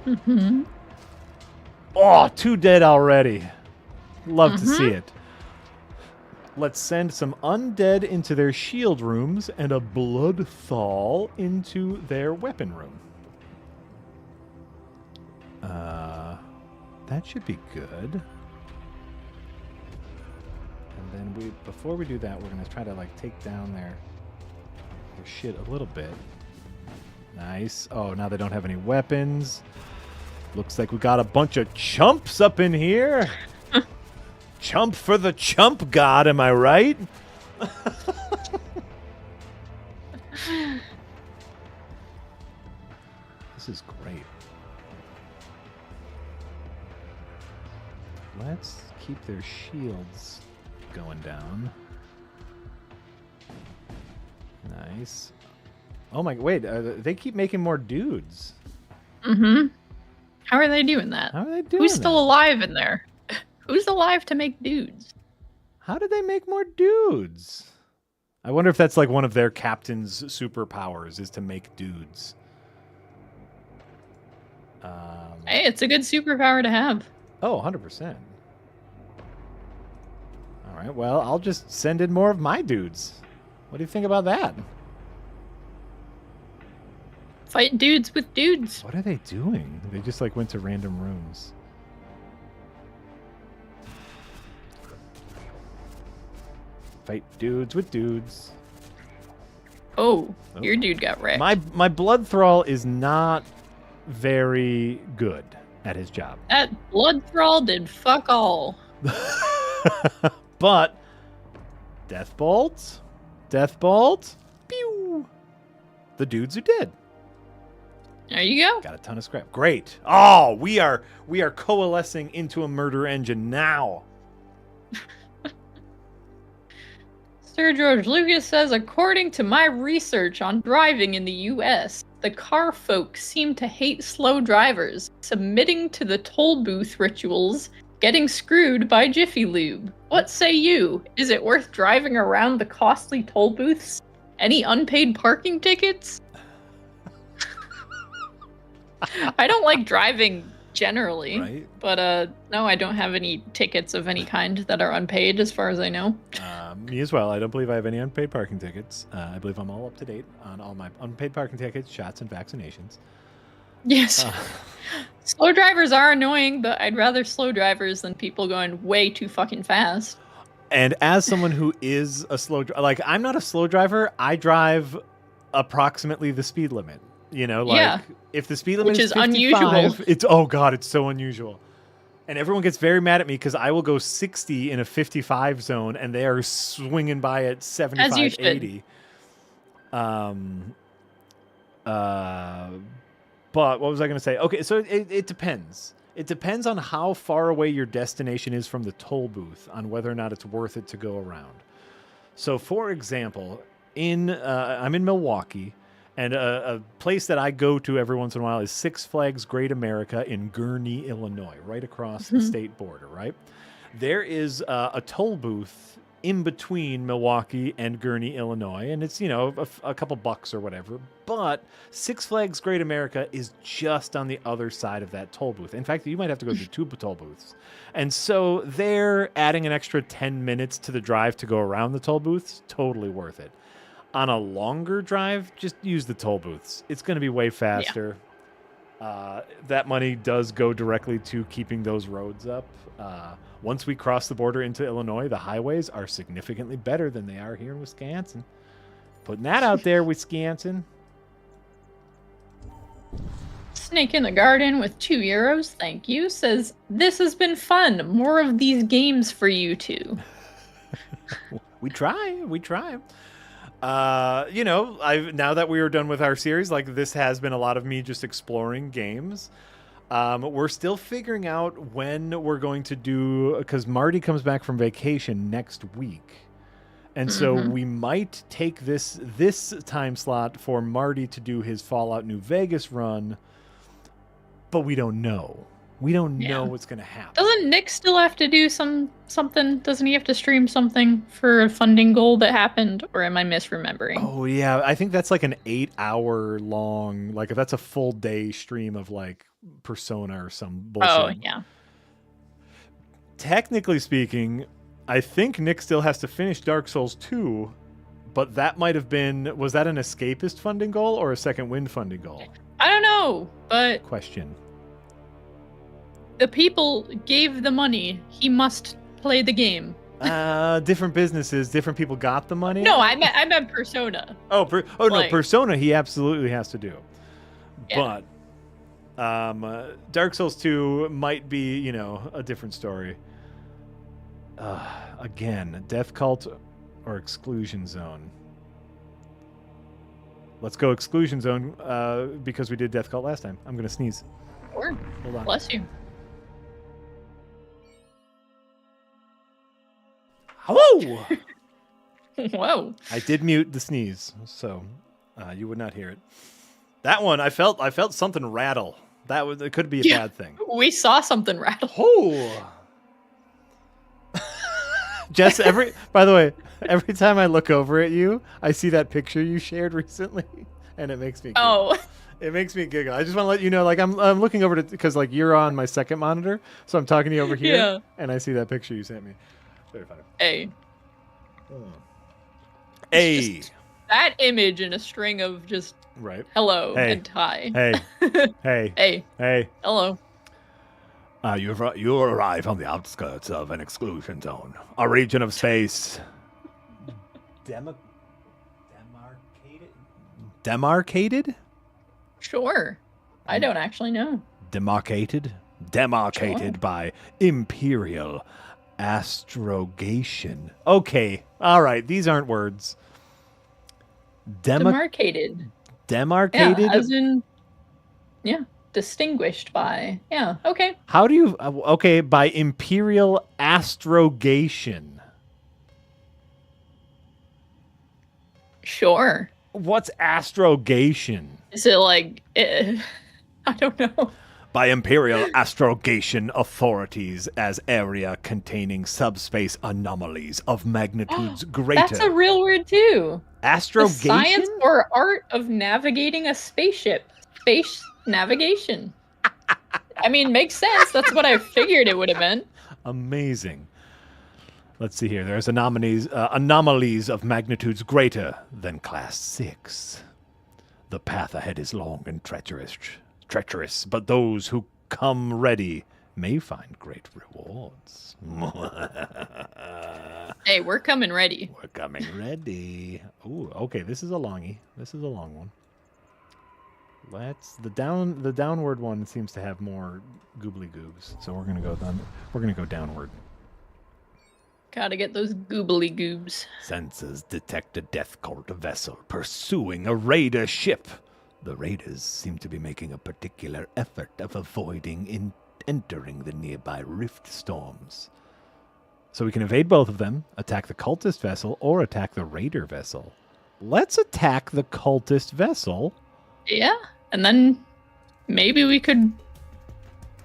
Mm-hmm. Oh, 2 dead already. Love to see it. Let's send some undead into their shield rooms and a blood thaw into their weapon room. That should be good. And then before we do that, we're gonna try to like take down their shit a little bit. Nice. Oh, now they don't have any weapons. Looks like we got a bunch of chumps up in here. Chump for the chump god, am I right? This is great. Let's keep their shields going down. Nice. Oh my, wait, they keep making more dudes. Mm-hmm. How are they doing that? How are they doing Who's still that? alive in there? Who's alive to make dudes? How did they make more dudes? I wonder if that's like one of their captain's superpowers is to make dudes. Hey, it's a good superpower to have. Oh, 100%. All right, well, I'll just send in more of my dudes. What do you think about that? Fight dudes with dudes. What are they doing? They just like went to random rooms. Fight dudes with dudes. Oh, Oh. your dude got wrecked. My blood thrall is not very good at his job. That blood thrall did fuck all. But death bolt, pew. The dudes who did. There you go. Got a ton of scrap. Great. Oh, we are coalescing into a murder engine now. Sir George Lucas says, according to my research on driving in the US, the car folk seem to hate slow drivers, submitting to the toll booth rituals, getting screwed by Jiffy Lube. What say you? Is it worth driving around the costly toll booths? Any unpaid parking tickets? I don't like driving generally, Right? but no, I don't have any tickets of any kind that are unpaid as far as I know. Me as well. I don't believe I have any unpaid parking tickets. I believe I'm all up to date on all my unpaid parking tickets, shots, and vaccinations. Yes. Slow drivers are annoying, but I'd rather slow drivers than people going way too fucking fast. And as someone who is a slow, like I'm not a slow driver. I drive approximately the speed limit. You know, like Yeah. if the speed limit Which is is 55, unusual. it's oh god, it's so unusual. And everyone gets very mad at me because I will go 60 in a 55 zone and they are swinging by at 75, As you should. 80. But what was I going to say? Okay, so it depends. It depends on how far away your destination is from the toll booth on whether or not it's worth it to go around. So, for example, I'm in Milwaukee, and a place that I go to every once in a while is Six Flags Great America in Gurnee, Illinois, right across the state border, right? There is a toll booth in between Milwaukee and Gurnee, Illinois, and it's, you know, a couple bucks or whatever. But Six Flags Great America is just on the other side of that toll booth. In fact, you might have to go through two toll booths. And so they're adding an extra 10 minutes to the drive to go around the toll booths. Totally worth it. On a longer drive, just use the toll booths. It's going to be way faster. That money does go directly to keeping those roads up. Once we cross the border into Illinois, the highways are significantly better than they are here in Wisconsin. Putting that out there, Wisconsin. Snake in the Garden with €2, thank you, says, this has been fun. More of these games for you two. We try. You know, now that we are done with our series, like this has been a lot of me just exploring games. We're still figuring out when we're going to do, because Marty comes back from vacation next week. And so we might take this time slot for Marty to do his Fallout New Vegas run, but we don't know. We don't know what's going to happen. Doesn't Nick still have to do something? Doesn't he have to stream something for a funding goal that happened? Or am I misremembering? Oh, yeah. I think that's like an 8-hour long, like if that's a full day stream of like Persona or some bullshit. Oh, yeah. Technically speaking, I think Nick still has to finish Dark Souls 2, but that might have been, was that an escapist funding goal or a Second Wind funding goal? I don't know, but Question. the people gave the money. He must play the game. Different businesses, different people got the money. No, I meant Persona. No, like- Persona he absolutely has to do. Yeah. But Dark Souls 2 might be, you know, a different story. Again, Death Cult or Exclusion Zone. Let's go Exclusion Zone because we did Death Cult last time. I'm going to sneeze. Or, Hold on. bless you. Hello! Whoa. I did mute the sneeze, so you would not hear it. That one, I felt something rattle. It could be a bad thing. We saw something rattle. Oh! Jess, by the way, every time I look over at you, I see that picture you shared recently, and it makes me giggle. Oh, It makes me giggle. I just want to let you know, like, I'm looking over to, because, like, you're on my second monitor, so I'm talking to you over here, Yeah. and I see that picture you sent me. Very funny. hey. Hey. Just that image in a string of just Right. hello Hey. and hi. Hey. Hey. Hey, Hey. hello. You arrive on the outskirts of an exclusion zone, a region of space. Demarcated? Sure. I don't actually know. Demarcated Sure. by imperial astrogation. Okay, all right, these aren't words. Demarcated. Demarcated? Yeah, as in, yeah, distinguished by. Yeah, okay. How do you... okay, by imperial astrogation. Sure. What's astrogation? Is it like, I don't know. By imperial astrogation authorities as area containing subspace anomalies of magnitudes greater. That's a real word too. The Astrogation? science or art of navigating a spaceship. Space navigation. I mean, makes sense. That's what I figured it would have been. Amazing. Let's see here. There's anomalies of magnitudes greater than Class 6. The path ahead is long and treacherous, but those who come ready may find great rewards. Hey, we're coming ready. We're coming ready. Ooh, okay, this is a longie. This is a long one. The downward one seems to have more goobly goobs, so we're gonna go downward. Gotta get those goobly goobs. Sensors detect a death cult vessel pursuing a raider ship. The raiders seem to be making a particular effort of avoiding entering the nearby rift storms. So we can evade both of them, attack the cultist vessel, or attack the raider vessel. Let's attack the cultist vessel. Yeah, and then maybe we could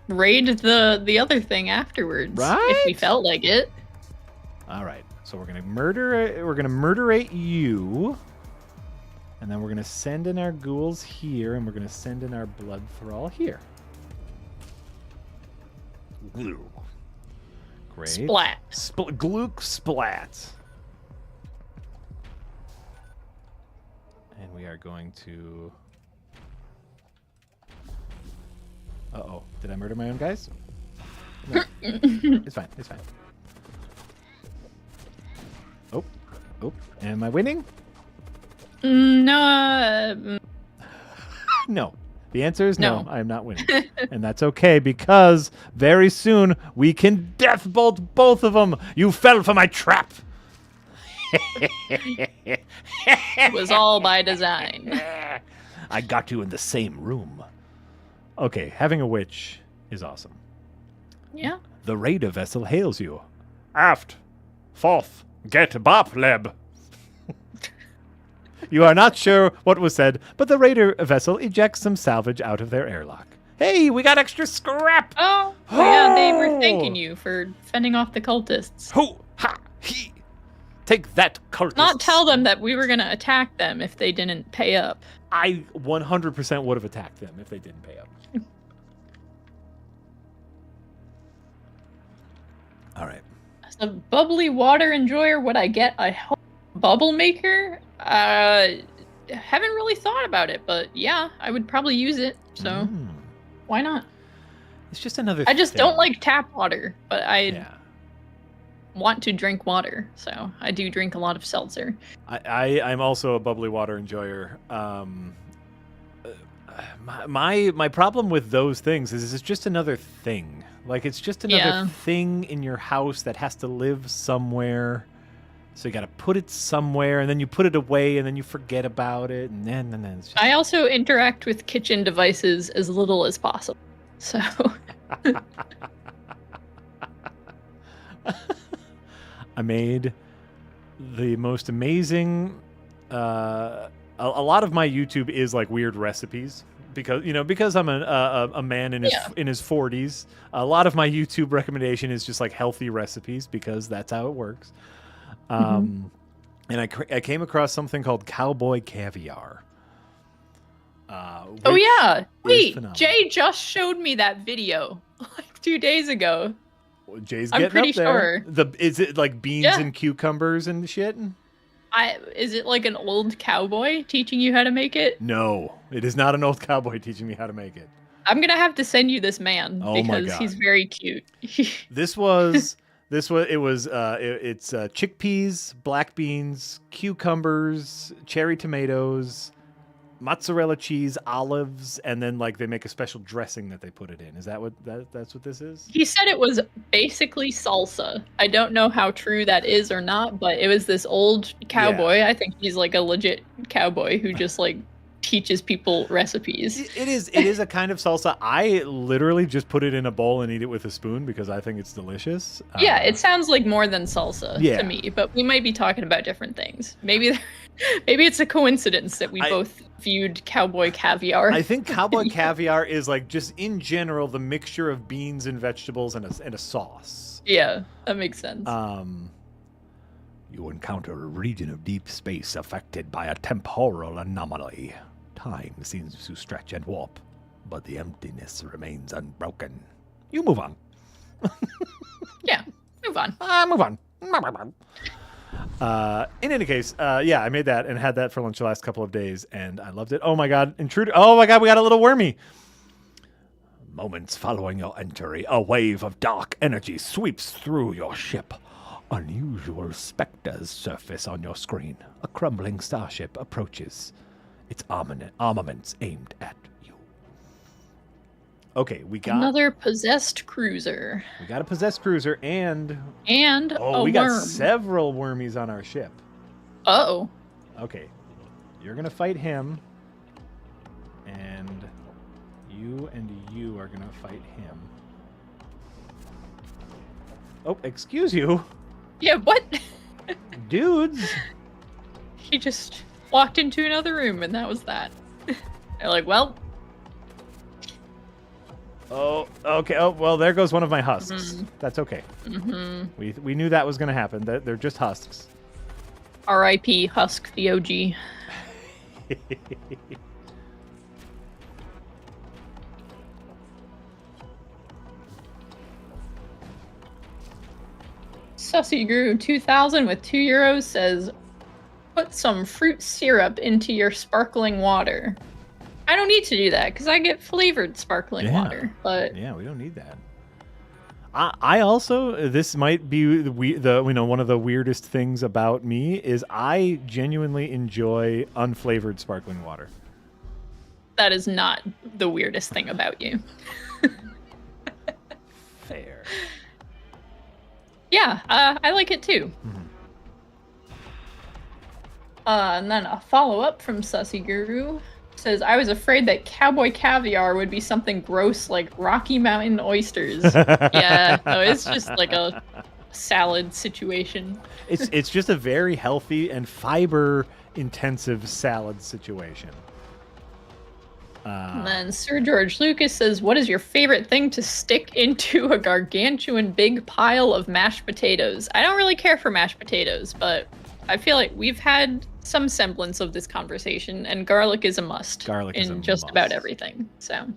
raid the other thing afterwards. Right? If we felt like it. All right, so we're gonna murderate you, and then we're gonna send in our ghouls here, and we're gonna send in our blood thrall here. Great. Splat. Gluck splat. And we are going to... Uh-oh. Did I murder my own guys? No. It's fine. It's fine. Oh. Am I winning? No. No. The answer is no. No. I am not winning. And that's okay, because very soon we can death bolt both of them. You fell for my trap. It was all by design. I got you in the same room. Okay, having a witch is awesome. Yeah. The raider vessel hails you. Aft. Forth. Get bop, leb. You are not sure what was said, but the raider vessel ejects some salvage out of their airlock. Hey, we got extra scrap! Oh, yeah, they were thanking you for fending off the cultists. Ho, ha, he. Take that, cultist. Not tell them that we were going to attack them if they didn't pay up. I 100% would have attacked them if they didn't pay up. All right. As a bubbly water enjoyer, would I get a bubble maker? Haven't really thought about it, but yeah, I would probably use it. So why not? It's just another I just thing. don't like tap water, but I Yeah. want to drink water, so I do drink a lot of seltzer. I'm also a bubbly water enjoyer. My problem with those things is it's just another thing. Like, it's just another thing in your house that has to live somewhere. So you got to put it somewhere, and then you put it away, and then you forget about it, and then it's just... I also interact with kitchen devices as little as possible. So I made the most amazing... a lot of my YouTube is like weird recipes, because I'm a man in his 40s. A lot of my YouTube recommendation is just like healthy recipes because that's how it works. And I came across something called cowboy caviar. Oh yeah, wait, phenomenal. Jay just showed me that video like 2 days ago. Jay's I'm getting pretty up there. sure. Is it like beans and cucumbers and shit? Is it like an old cowboy teaching you how to make it? No, it is not an old cowboy teaching me how to make it. I'm gonna have to send you this man Oh my because God. he's very cute. It's chickpeas, black beans, cucumbers, cherry tomatoes, mozzarella cheese, olives, and then like they make a special dressing that they put it in. Is that that's what this is? He said it was basically salsa. I don't know how true that is or not, but it was this old cowboy. I think he's like a legit cowboy who just like teaches people recipes. It is a kind of salsa. I literally just put it in a bowl and eat it with a spoon because I think it's delicious. Yeah, it sounds like more than salsa Yeah. to me, but we might be talking about different things. Maybe it's a coincidence that we both viewed cowboy caviar. I think cowboy caviar is like just in general the mixture of beans and vegetables and a sauce. Yeah, that makes sense. You encounter a region of deep space affected by a temporal anomaly. Time seems to stretch and warp, but the emptiness remains unbroken. You move on. Yeah, move on. Move on. In any case, I made that and had that for lunch the last couple of days, and I loved it. Oh my god, intruder! Oh my god, we got a little wormy. Moments following your entry, a wave of dark energy sweeps through your ship. Unusual specters surface on your screen. A crumbling starship approaches. Its armaments aimed at you. Okay, we got Another possessed cruiser. We got a possessed cruiser and a we got worm. several wormies on our ship. Uh-oh. Okay, you're gonna fight him, and you are gonna fight him. Oh, excuse you, Yeah, what? dudes. He just walked into another room and that was that. They're like, well, Oh, okay. Oh, well, there goes one of my husks. That's okay. We knew that was gonna happen. They're just husks. R.I.P. Husk the OG. Sussy Grew 2000 with €2 says, put some fruit syrup into your sparkling water. I don't need to do that because I get flavored sparkling water. But yeah, we don't need that. I also, this might be one of the weirdest things about me is I genuinely enjoy unflavored sparkling water. that is not the weirdest thing about you. Fair. Yeah, I like it too. And then a follow-up from Sussy Guru says, I was afraid that cowboy caviar would be something gross like Rocky Mountain oysters. Yeah, no, it's just like a salad situation. It's just a very healthy and fiber-intensive salad situation. And then Sir George Lucas says, what is your favorite thing to stick into a gargantuan big pile of mashed potatoes? I don't really care for mashed potatoes, but I feel like we've had some semblance of this conversation, and garlic is a must in just about everything. So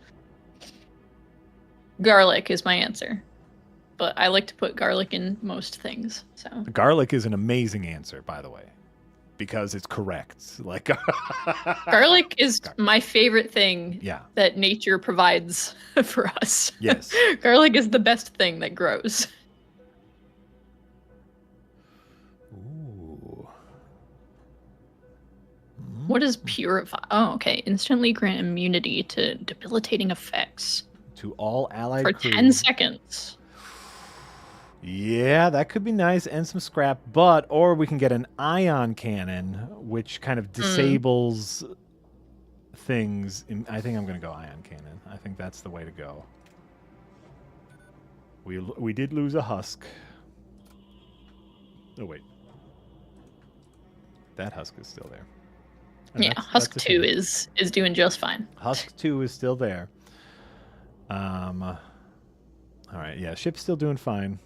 garlic is my answer, but I like to put garlic in most things. So Garlic is an amazing answer, by the way, because it's correct. Like garlic is my favorite thing that nature provides for us. Yes. Garlic is the best thing that grows. What is purify? Oh, okay. Instantly grant immunity to debilitating effects. To all allied for crew. 10 seconds. Yeah, that could be nice and some scrap, or we can get an ion cannon, which kind of disables things. I think I'm going to go ion cannon. I think that's the way to go. We did lose a husk. Oh, wait. That husk is still there. And Yeah, that's Husk a 2 thing. is doing just fine. Husk 2 is still there. All right, yeah, ship's still doing fine.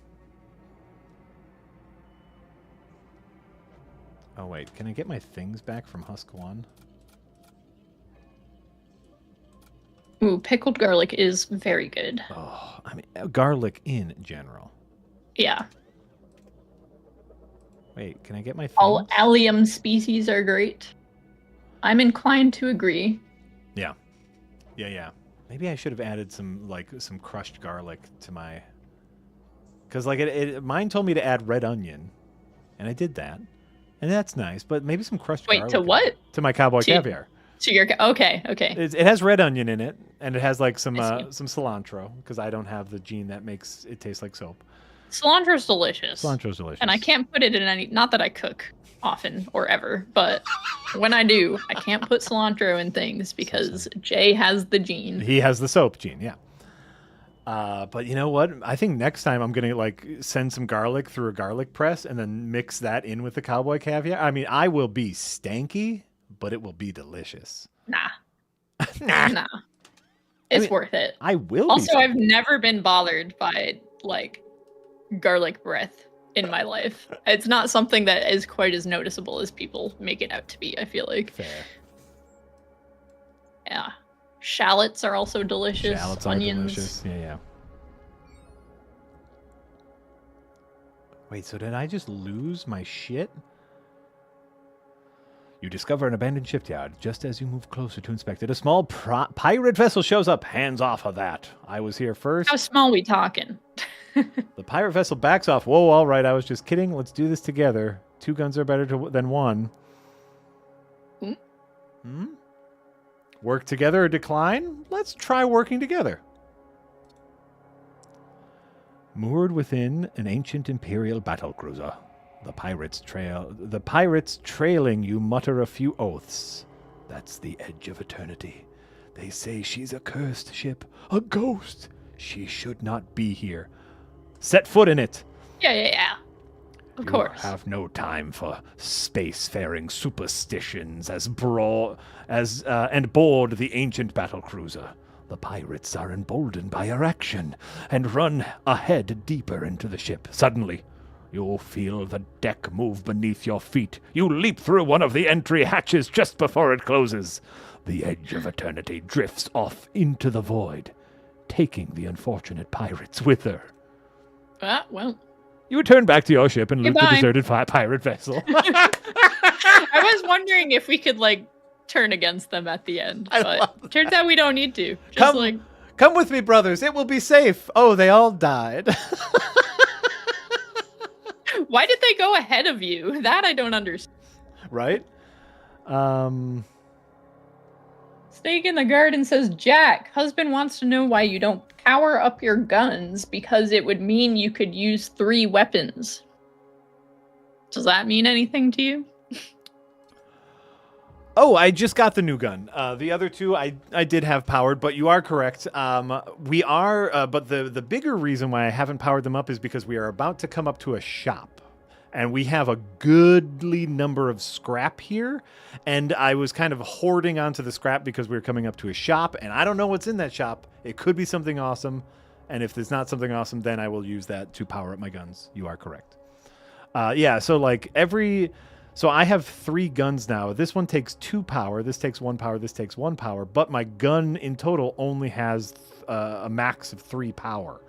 Oh, wait, can I get my things back from Husk 1? Ooh, pickled garlic is very good. Oh, I mean, garlic in general. Yeah. Wait, can I get my things? All allium species are great. I'm inclined to agree. Yeah. Yeah. Maybe I should have added some crushed garlic to my... Because, mine told me to add red onion, and I did that. And that's nice, but maybe some crushed garlic. Wait, to what? To my cowboy caviar. To your... Okay. It has red onion in it, and it has, some cilantro, because I don't have the gene that makes it taste like soap. Cilantro's delicious. Cilantro's delicious. And I can't put it in any... Not that I cook often or ever, but when I do, I can't put cilantro in things because Jay has the gene. He has the soap gene, yeah. But you know what? I think next time I'm going to send some garlic through a garlic press and then mix that in with the cowboy caviar. I mean, I will be stanky, but it will be delicious. Nah. Nah. It's worth it. I will Also, be I've never been bothered by garlic breath in my life. It's not something that is quite as noticeable as people make it out to be, I feel like. Fair. Yeah. Shallots are also delicious. Shallots Onions. are delicious. Yeah. Wait, so did I just lose my shit? You discover an abandoned shipyard. Just as you move closer to inspect it, a small pirate vessel shows up. Hands off of that. I was here first. How small we talking? The pirate vessel backs off. Whoa, all right. I was just kidding. Let's do this together. 2 guns are better than 1. Work together or decline? Let's try working together. Moored within an ancient Imperial battlecruiser. The pirates trailing you mutter a few oaths. That's the edge of eternity. They say she's a cursed ship, a ghost. She should not be here. Set foot in it. Yeah. Of course. You have no time for spacefaring superstitions and board the ancient battlecruiser. The pirates are emboldened by your action and run ahead deeper into the ship. Suddenly, you'll feel the deck move beneath your feet. You leap through one of the entry hatches just before it closes. The edge of eternity drifts off into the void, taking the unfortunate pirates with her. Well. You return back to your ship and loot the Goodbye. deserted pirate vessel. I was wondering if we could turn against them at the end, but turns out we don't need to. Just Come with me, brothers. It will be safe. Oh, they all died. why did they go ahead of you? That I don't understand. Right? Snake in the Garden says, Jack, husband wants to know why you don't power up your guns because it would mean you could use 3 weapons. Does that mean anything to you? Oh, I just got the new gun. The other 2 I did have powered, but you are correct. We are, but the bigger reason why I haven't powered them up is because we are about to come up to a shop. And we have a goodly number of scrap here. And I was kind of hoarding onto the scrap because we were coming up to a shop. And I don't know what's in that shop. It could be something awesome. And if there's not something awesome, then I will use that to power up my guns. You are correct. So I have 3 guns now. This one takes 2 power. This takes 1 power. This takes 1 power. But my gun in total only has a max of 3 power.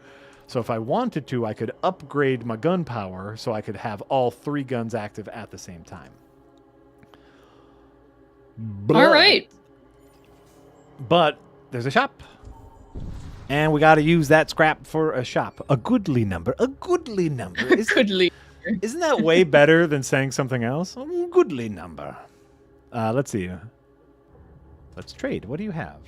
So if I wanted to, I could upgrade my gun power so I could have all 3 guns active at the same time. All right. But there's a shop. And we got to use that scrap for a shop. A goodly number. A goodly number. Isn't that way better than saying something else? A goodly number. Let's see. Let's trade. What do you have?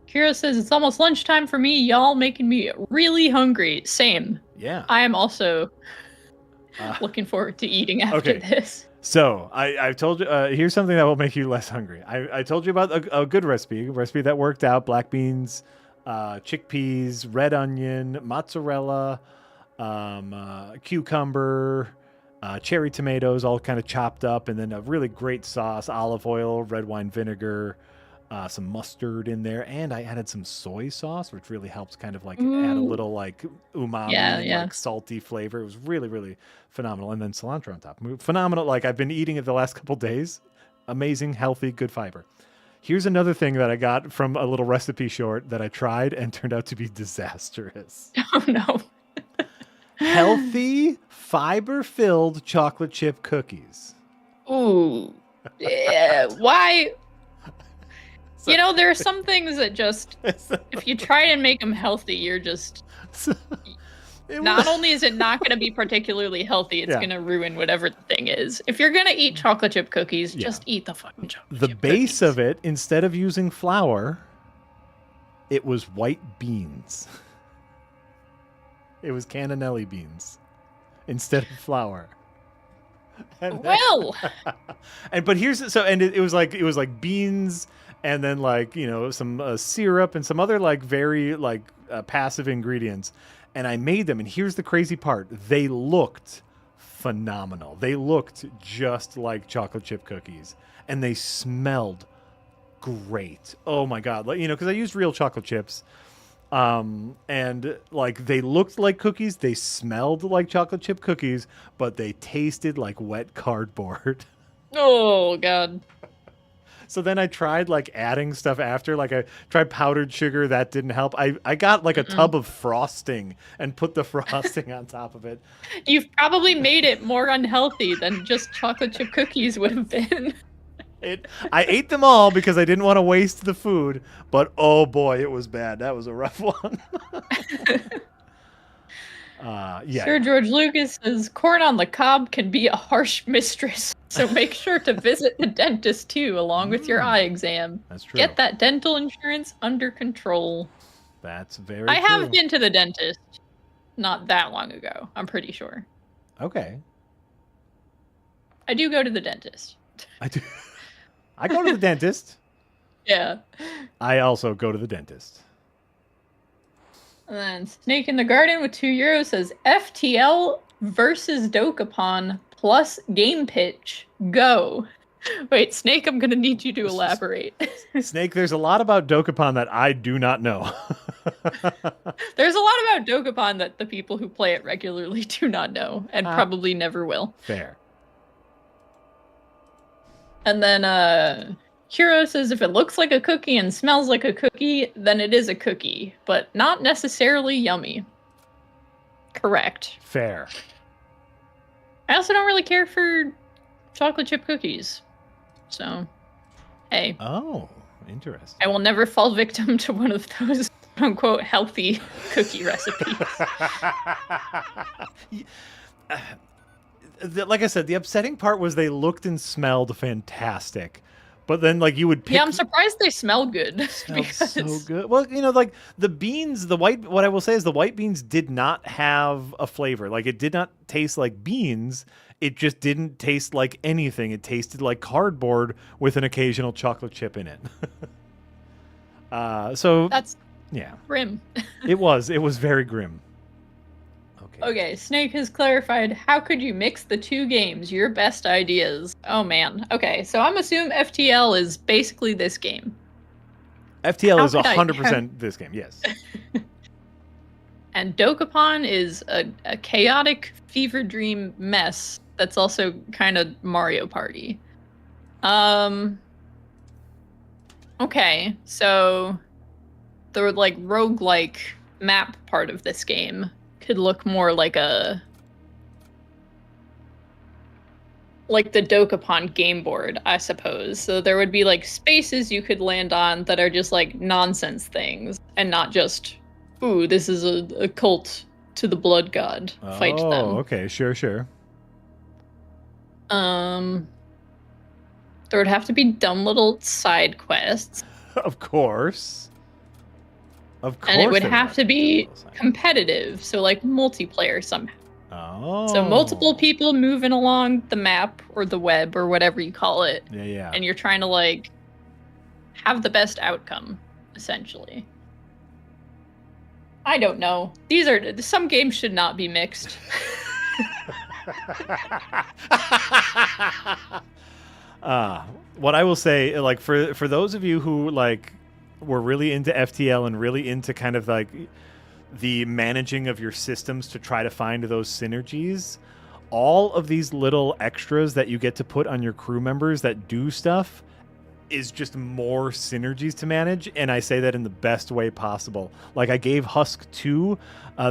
Kira says, it's almost lunchtime for me. Y'all making me really hungry. Same. Yeah. I am also looking forward to eating after this. So I've told you, here's something that will make you less hungry. I told you about a good recipe that worked out. Black beans, chickpeas, red onion, mozzarella, cucumber, cherry tomatoes all kind of chopped up, and then a really great sauce, olive oil, red wine vinegar, some mustard in there, and I added some soy sauce, which really helps kind of like add a little like umami and like salty flavor. It was really, really phenomenal. And then cilantro on top. Phenomenal. Like I've been eating it the last couple days. Amazing, healthy, good fiber. Here's another thing that I got from a little recipe short that I tried and turned out to be disastrous. Oh no. Healthy, fiber-filled chocolate chip cookies. Ooh. Yeah, why? You know, there are some things that just, if you try and make them healthy, you're just... Not only is it not going to be particularly healthy, it's going to ruin whatever the thing is. If you're going to eat chocolate chip cookies, just eat the fucking chocolate chip The base of it, instead of using flour, it was white beans. It was cannellini beans instead of flour. Well, but here's so, and it was like beans, and then like some syrup and some other like very like passive ingredients, and I made them. And here's the crazy part: they looked phenomenal. They looked just like chocolate chip cookies, and they smelled great. Oh my god! Like because I used real chocolate chips. And like they looked like cookies, they smelled like chocolate chip cookies, but they tasted like wet cardboard. Oh god. So then I tried like adding stuff after, like I tried powdered sugar, that didn't help. I got like a tub of frosting and put the frosting on top of it. You've probably made it more unhealthy than just chocolate chip cookies would have been. I ate them all because I didn't want to waste the food, but oh boy, it was bad. That was a rough one. Sir George Lucas says corn on the cob can be a harsh mistress, so make sure to visit the dentist too, along with your eye exam. That's true. Get that dental insurance under control. That's very I true. have been to the dentist not that long ago, I'm pretty sure. Okay. I do go to the dentist. I do. I go to the dentist. Yeah. I also go to the dentist. And then Snake in the Garden with €2 says FTL versus Dokapon plus game pitch. Go. Wait, Snake, I'm going to need you to elaborate. Snake, there's a lot about Dokapon that I do not know. There's a lot about Dokapon that the people who play it regularly do not know and probably never will. Fair. And then Hero says if it looks like a cookie and smells like a cookie, then it is a cookie, but not necessarily yummy. Correct. Fair. I also don't really care for chocolate chip cookies. So, hey. Oh, interesting. I will never fall victim to one of those quote-unquote healthy cookie recipes. Like I said, the upsetting part was they looked and smelled fantastic, but then like you would pick... Yeah, I'm surprised they smell good. Because... so good. Well, like the beans, what I will say is the white beans did not have a flavor. Like it did not taste like beans. It just didn't taste like anything. It tasted like cardboard with an occasional chocolate chip in it. So that's grim. It was very grim. Okay, Snake has clarified, how could you mix the two games? Your best ideas. Oh man. Okay, so I'm assuming FTL is basically this game. FTL is 100% this game, yes. And Dokapon is a chaotic fever dream mess that's also kind of Mario Party. Okay, so the like roguelike map part of this game could look more like the Dokapon game board, I suppose. So there would be like spaces you could land on that are just like nonsense things and not just, ooh, this is a cult to the blood god. Fight them. Oh, okay, sure. There would have to be dumb little side quests. Of course. And it would have to be competitive, so like multiplayer somehow. Oh. So multiple people moving along the map or the web or whatever you call it. Yeah. And you're trying to like have the best outcome, essentially. I don't know. Some games should not be mixed. What I will say, like for those of you who like were really into FTL and really into kind of like the managing of your systems to try to find those synergies, all of these little extras that you get to put on your crew members that do stuff is just more synergies to manage, and I say that in the best way possible. Like I gave Husk 2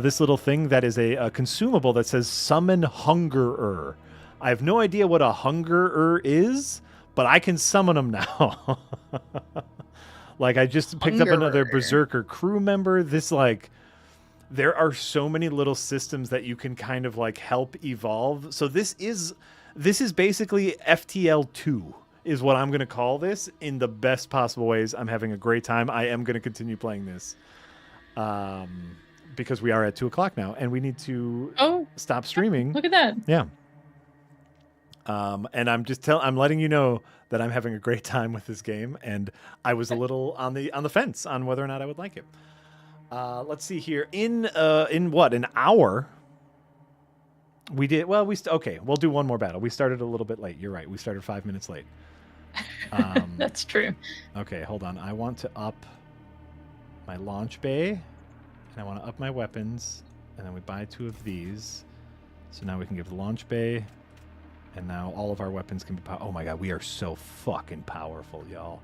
this little thing that is a consumable that says Summon Hungerer. I have no idea what a Hungerer is, but I can summon them now. Like I just picked up another Berserker crew member. This like, there are so many little systems that you can kind of like help evolve. So this is basically FTL 2 is what I'm going to call this in the best possible ways. I'm having a great time. I am going to continue playing this because we are at 2:00 now and we need to stop streaming. Look at that. Yeah. And I'm letting you know that I'm having a great time with this game, and I was a little on the fence on whether or not I would like it. Let's see here. In what, an hour? We did well. Okay. We'll do one more battle. We started a little bit late. You're right. We started 5 minutes late. That's true. Okay, hold on. I want to up my launch bay, and I want to up my weapons, and then we buy 2 of these. So now we can give the launch bay. And now all of our weapons can be oh my god, we are so fucking powerful, y'all.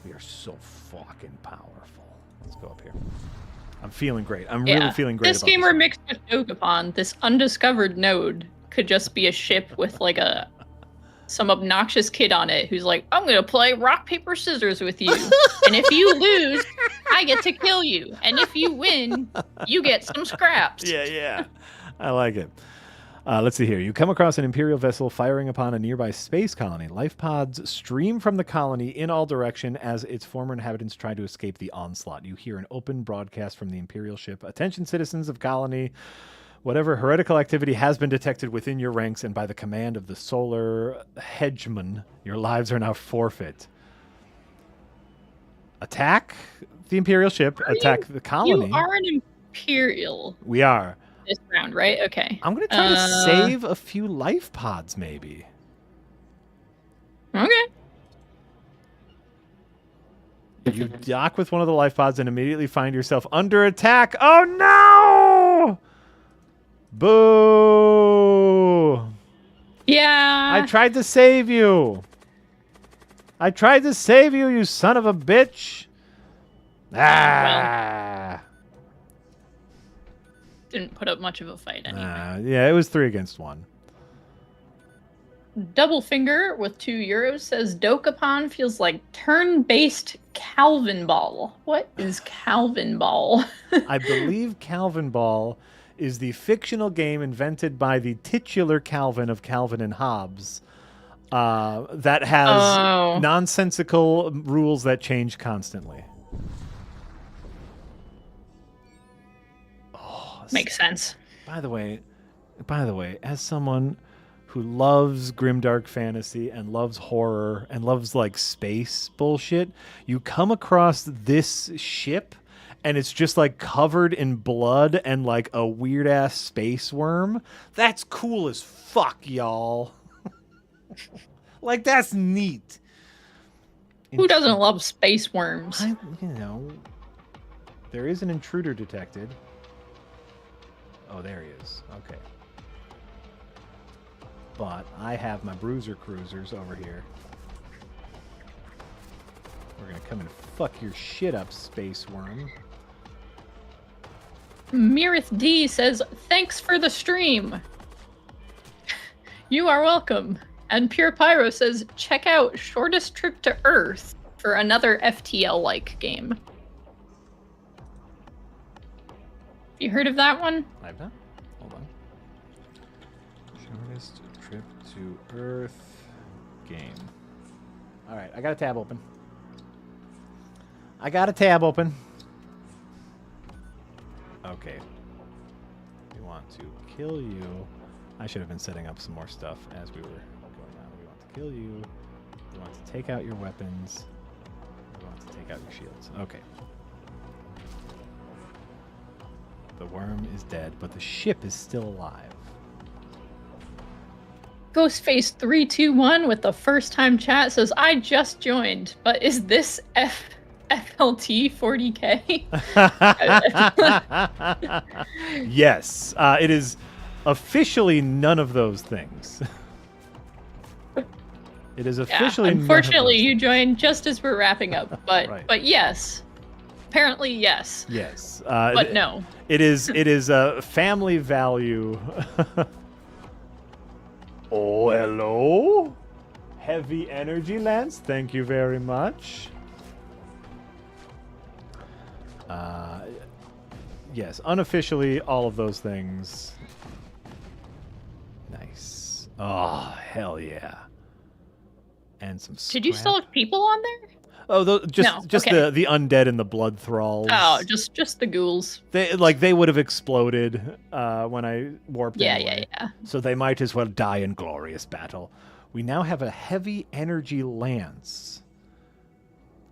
We are so fucking powerful. Let's go up here. I'm feeling great. I'm really feeling great. This game were mixed with Dokapon. This undiscovered node could just be a ship with like some obnoxious kid on it who's like, I'm gonna play rock, paper, scissors with you. And if you lose, I get to kill you. And if you win, you get some scraps. Yeah. I like it. Let's see here. You come across an Imperial vessel firing upon a nearby space colony. Life pods stream from the colony in all directions as its former inhabitants try to escape the onslaught. You hear an open broadcast from the Imperial ship. Attention, citizens of colony. Whatever heretical activity has been detected within your ranks and by the command of the solar hegemon, your lives are now forfeit. Attack the Imperial ship. Attack the colony. You are an Imperial. We are. This round, right? Okay. I'm going to try to save a few life pods, maybe. Okay. You dock with one of the life pods and immediately find yourself under attack. Oh, no! Boo! Yeah. I tried to save you. You son of a bitch. Well, didn't put up much of a fight anyway. Yeah, it was 3 against 1. Double Finger with €2 says Dokapon feels like turn-based Calvin Ball. What is Calvin Ball? I believe Calvin Ball is the fictional game invented by the titular Calvin of Calvin and Hobbes that has nonsensical rules that change constantly. Makes sense. By the way, as someone who loves grimdark fantasy and loves horror and loves like space bullshit, you come across this ship and it's just like covered in blood and like a weird ass space worm. That's cool as fuck, y'all. Like that's neat. Who doesn't love space worms? There is an intruder detected. Oh, there he is. Okay. But I have my bruiser cruisers over here. We're going to come and fuck your shit up, space worm. Mirith D says, thanks for the stream. You are welcome. And Pure Pyro says, check out Shortest Trip to Earth for another FTL-like game. You heard of that one? I've not. Hold on. Shortest Trip to Earth game. All right, I got a tab open. Okay. We want to kill you. I should have been setting up some more stuff as we were going on. We want to kill you. We want to take out your weapons. We want to take out your shields. Okay. The worm is dead, but the ship is still alive. Ghostface321 with the first time chat says, I just joined, but is this FLT 40K? Yes, it is officially none of those things. It is officially. Yeah, unfortunately, you things. joined just as we're wrapping up, but Right. but yes, apparently yes. Yes, But no. It is a family value. Oh, hello, Heavy Energy Lance. Thank you very much. Yes, unofficially, all of those things. Nice. Oh, hell yeah. And some Did you still have people on there? Oh, just okay. the undead and the blood thralls. Oh, just the ghouls. They would have exploded when I warped Yeah, anyway. yeah. So they might as well die in glorious battle. We now have a heavy energy lance.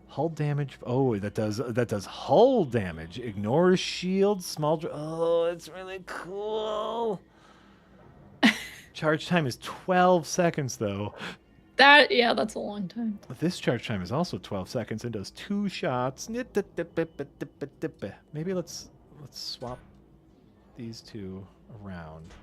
Hull damage. Oh, that does hull damage. Ignores shield. Oh, it's really cool. Charge time is 12 seconds though. That's a long time. This charge time is also 12 seconds and does 2 shots. Maybe let's swap these two around.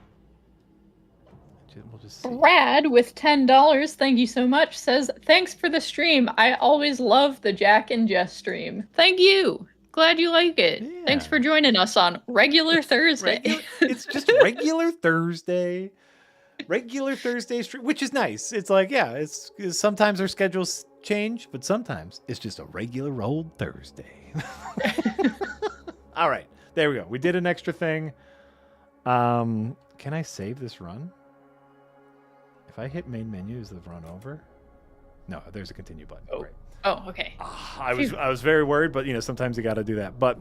We'll just see. Brad with $10, thank you so much, says, thanks for the stream. I always love the Jack and Jess stream. Thank you. Glad you like it. Yeah. Thanks for joining us on regular Thursday. It's just regular Thursday. Regular Thursday stream, which is nice. It's like, yeah, it's sometimes our schedules change, but sometimes it's just a regular old Thursday. All right, there we go. We did an extra thing. Can I save this run? If I hit main menu, is the run over? No, there's a continue button. Oh. Great. Oh, okay. I was very worried, but sometimes you got to do that. But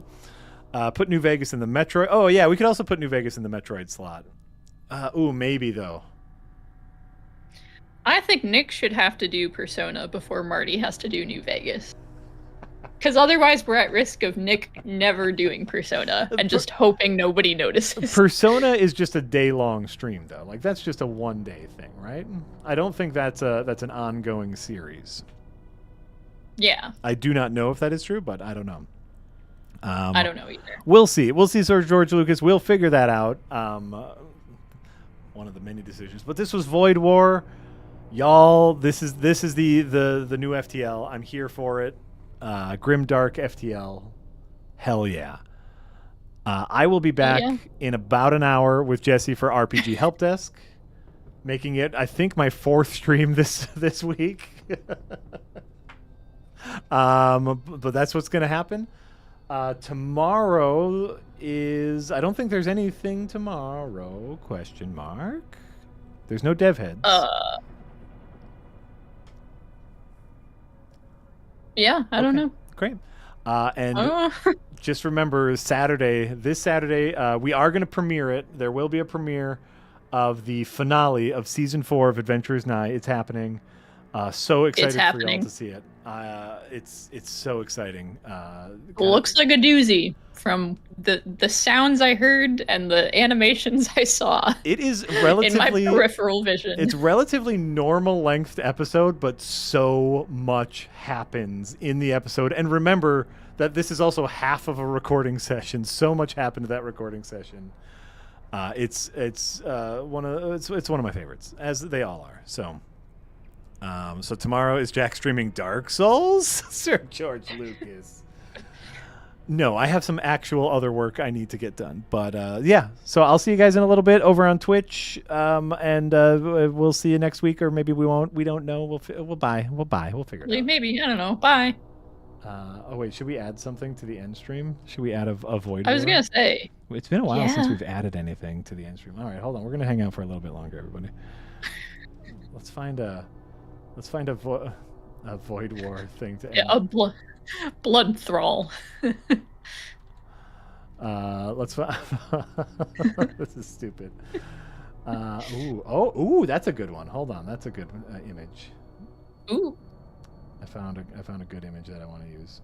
put New Vegas in the Metroid. Oh yeah, we could also put New Vegas in the Metroid slot. Maybe though. I think Nick should have to do Persona before Marty has to do New Vegas. Because otherwise we're at risk of Nick never doing Persona and just hoping nobody notices. Persona is just a day-long stream though. Like that's just a one-day thing, right? I don't think that's an ongoing series. Yeah. I do not know if that is true, but I don't know. I don't know either. We'll see. We'll see, Sir George Lucas. We'll figure that out. One of the many decisions. But this was Void War. Y'all, this is the new FTL. I'm here for it. Grimdark FTL. Hell yeah. I will be back in about an hour with Jesse for RPG Help Desk, making it, I think, my 4th stream this week. But that's what's going to happen. Tomorrow is... I don't think there's anything tomorrow, question mark. There's no dev heads. Yeah, I don't know. Great. And just remember, this Saturday, we are going to premiere it. There will be a premiere of the finale of Season 4 of Adventure is Nigh. It's happening. So excited for y'all to see it. It's so exciting. Looks like a doozy from the sounds I heard and the animations I saw. It is relatively in my peripheral vision. It's relatively normal length episode, but so much happens in the episode. And remember that this is also half of a recording session. So much happened to that recording session. It's one of my favorites, as they all are. So tomorrow is Jack streaming Dark Souls? Sir George Lucas. No, I have some actual other work I need to get done. But yeah, so I'll see you guys in a little bit over on Twitch. And we'll see you next week, or maybe we won't. We don't know. We'll figure it out. Maybe, I don't know. Bye. Oh wait, should we add something to the end stream? Should we add a void? I was gonna say. It's been a while since we've added anything to the end stream. All right, hold on. We're gonna hang out for a little bit longer, everybody. Let's find a Void War thing to end. Yeah, a blood thrall. Let's find... This is stupid. Ooh, that's a good one. Hold on, that's a good image. Ooh. I found a good image that I want to use.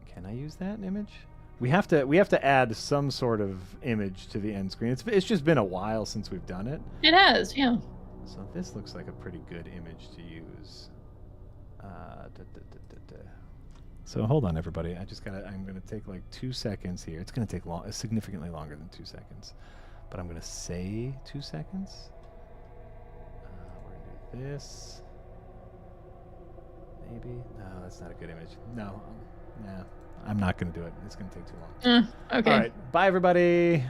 Can I use that image? We have to add some sort of image to the end screen. It's just been a while since we've done it. It has, yeah. So this looks like a pretty good image to use. So hold on, everybody. I'm gonna take like 2 seconds here. It's gonna take significantly longer than 2 seconds, but I'm gonna say 2 seconds. We're gonna do this. Maybe. No, that's not a good image. No, nah. I'm not gonna do it. It's gonna take too long. Okay. All right. Bye, everybody.